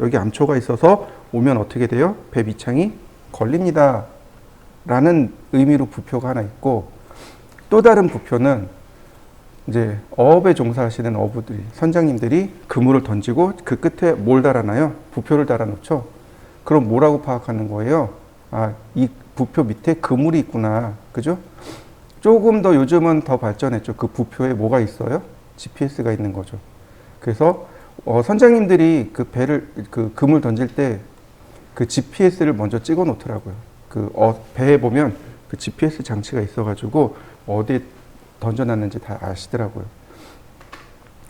여기 암초가 있어서 오면 어떻게 돼요? 배 밑창이 걸립니다. 라는 의미로 부표가 하나 있고, 또 다른 부표는 이제 어업에 종사하시는 어부들이, 선장님들이 그물을 던지고 그 끝에 뭘 달아놔요? 부표를 달아놓죠. 그럼 뭐라고 파악하는 거예요? 아, 이 부표 밑에 그물이 있구나. 그죠? 조금 더 요즘은 더 발전했죠. 그 부표에 뭐가 있어요? GPS가 있는 거죠. 그래서 선장님들이 그 그물 던질 때 그 GPS를 먼저 찍어 놓더라고요. 배에 보면 그 GPS 장치가 있어가지고 어디에 던져놨는지 다 아시더라고요.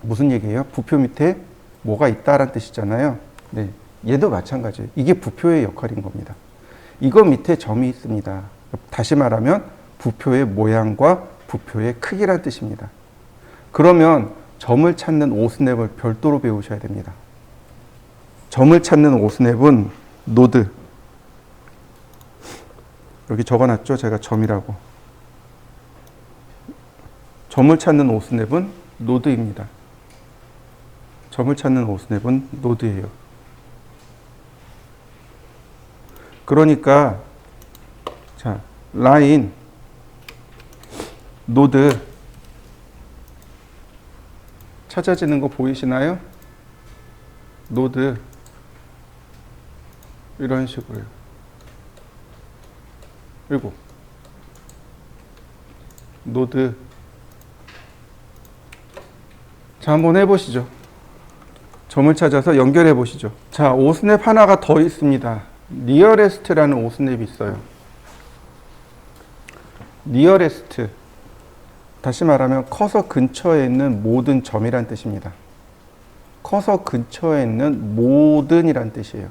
무슨 얘기예요? 부표 밑에 뭐가 있다라는 뜻이잖아요. 네, 얘도 마찬가지예요. 이게 부표의 역할인 겁니다. 이거 밑에 점이 있습니다. 다시 말하면 부표의 모양과 부표의 크기란 뜻입니다. 그러면 점을 찾는 오스냅을 별도로 배우셔야 됩니다. 점을 찾는 오스냅은 노드. 여기 적어놨죠? 제가 점이라고. 점을 찾는 오스냅은 노드입니다. 점을 찾는 오스냅은 노드예요. 그러니까 자, 라인, 노드 찾아지는 거 보이시나요? 노드 이런 식으로요. 그리고 노드. 자, 한번 해보시죠. 점을 찾아서 연결해 보시죠. 자, 오스냅 하나가 더 있습니다. 니어레스트라는 오스냅이 있어요. 니어레스트. 다시 말하면 커서 근처에 있는 모든 점이란 뜻입니다. 커서 근처에 있는 모든이란 뜻이에요.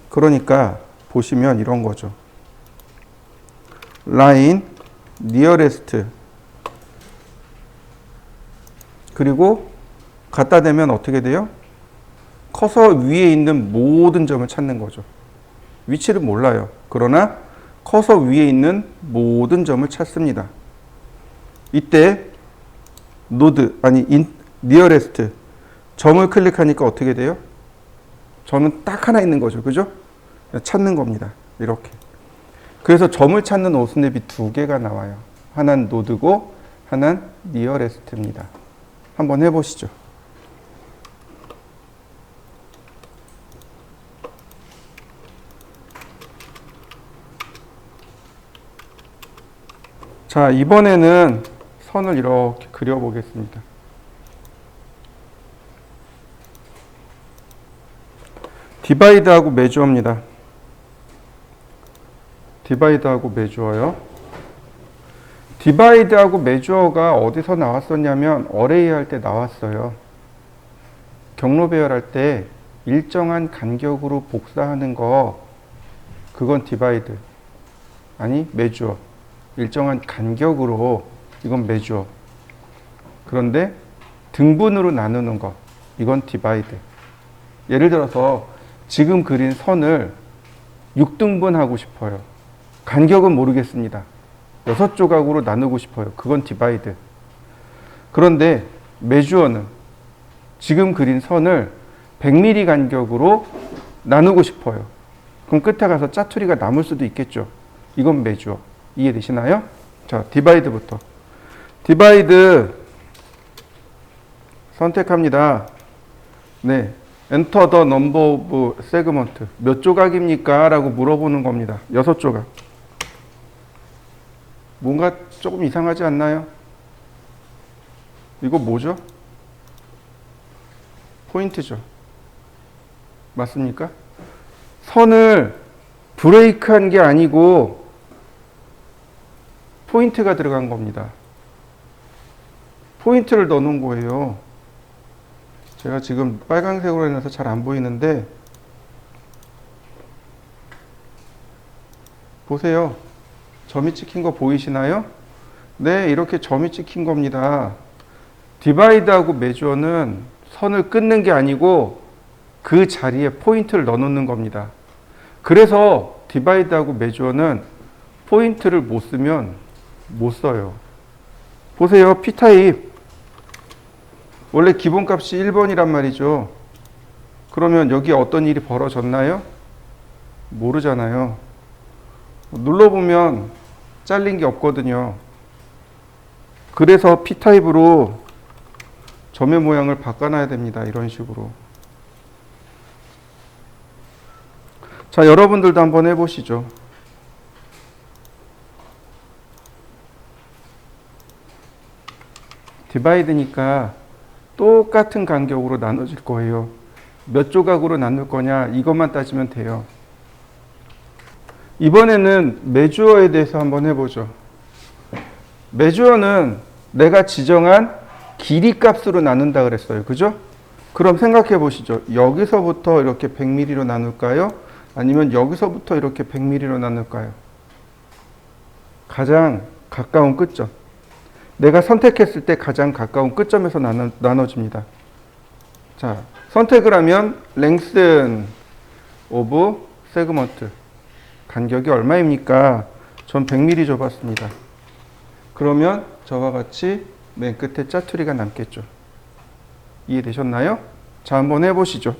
그러니까 보시면 이런 거죠. 라인, 니어레스트. 그리고 갖다 대면 어떻게 돼요? 커서 위에 있는 모든 점을 찾는 거죠. 위치를 몰라요. 그러나 커서 위에 있는 모든 점을 찾습니다. 이때 노드, 니어레스트 점을 클릭하니까 어떻게 돼요? 점은 딱 하나 있는 거죠. 그죠? 찾는 겁니다. 이렇게. 그래서 점을 찾는 오스냅이 두 개가 나와요. 하나는 노드고 하나는 니어레스트입니다. 한번 해보시죠. 자, 이번에는 선을 이렇게 그려보겠습니다. 디바이드하고 메주어입니다. 디바이드하고 메주어요. 디바이드하고 메주어가 어디서 나왔었냐면 어레이 할 때 나왔어요. 경로 배열할 때 일정한 간격으로 복사하는 거, 그건 디바이드. 아니, 메주어. 일정한 간격으로, 이건 메주어. 그런데 등분으로 나누는 거, 이건 디바이드. 예를 들어서 지금 그린 선을 6등분 하고 싶어요. 간격은 모르겠습니다. 6조각으로 나누고 싶어요. 그건 디바이드. 그런데 메주어는 지금 그린 선을 100mm 간격으로 나누고 싶어요. 그럼 끝에 가서 짜투리가 남을 수도 있겠죠. 이건 메주어. 이해되시나요? 자, 디바이드부터. 디바이드 선택합니다. 네. Enter the number of segment. 몇 조각입니까? 라고 물어보는 겁니다. 6조각. 뭔가 조금 이상하지 않나요? 이거 뭐죠? 포인트죠. 맞습니까? 선을 브레이크한 게 아니고 포인트가 들어간 겁니다. 포인트를 넣어놓은 거예요. 제가 지금 빨간색으로 해놔서 잘 안 보이는데 보세요. 점이 찍힌 거 보이시나요? 네, 이렇게 점이 찍힌 겁니다. 디바이드하고 메주어는 선을 끊는 게 아니고 그 자리에 포인트를 넣어놓는 겁니다. 그래서 디바이드하고 메주어는 포인트를 못 쓰면 못 써요. 보세요. P타입. 원래 기본값이 1번이란 말이죠. 그러면 여기 어떤 일이 벌어졌나요? 모르잖아요. 눌러보면 잘린 게 없거든요. 그래서 P타입으로 점의 모양을 바꿔놔야 됩니다. 이런 식으로. 자, 여러분들도 한번 해보시죠. 디바이드니까 똑같은 간격으로 나눠질 거예요. 몇 조각으로 나눌 거냐, 이것만 따지면 돼요. 이번에는 메주어에 대해서 한번 해보죠. 메주어는 내가 지정한 길이 값으로 나눈다 그랬어요. 그죠? 그럼 생각해 보시죠. 여기서부터 이렇게 100mm로 나눌까요? 아니면 여기서부터 이렇게 100mm로 나눌까요? 가장 가까운 끝점. 내가 선택했을 때 가장 가까운 끝점에서 나눠집니다. 자, 선택을 하면 length of segment 간격이 얼마입니까? 전 100mm 줘봤습니다. 그러면 저와 같이 맨 끝에 짜투리가 남겠죠. 이해되셨나요? 자, 한번 해보시죠.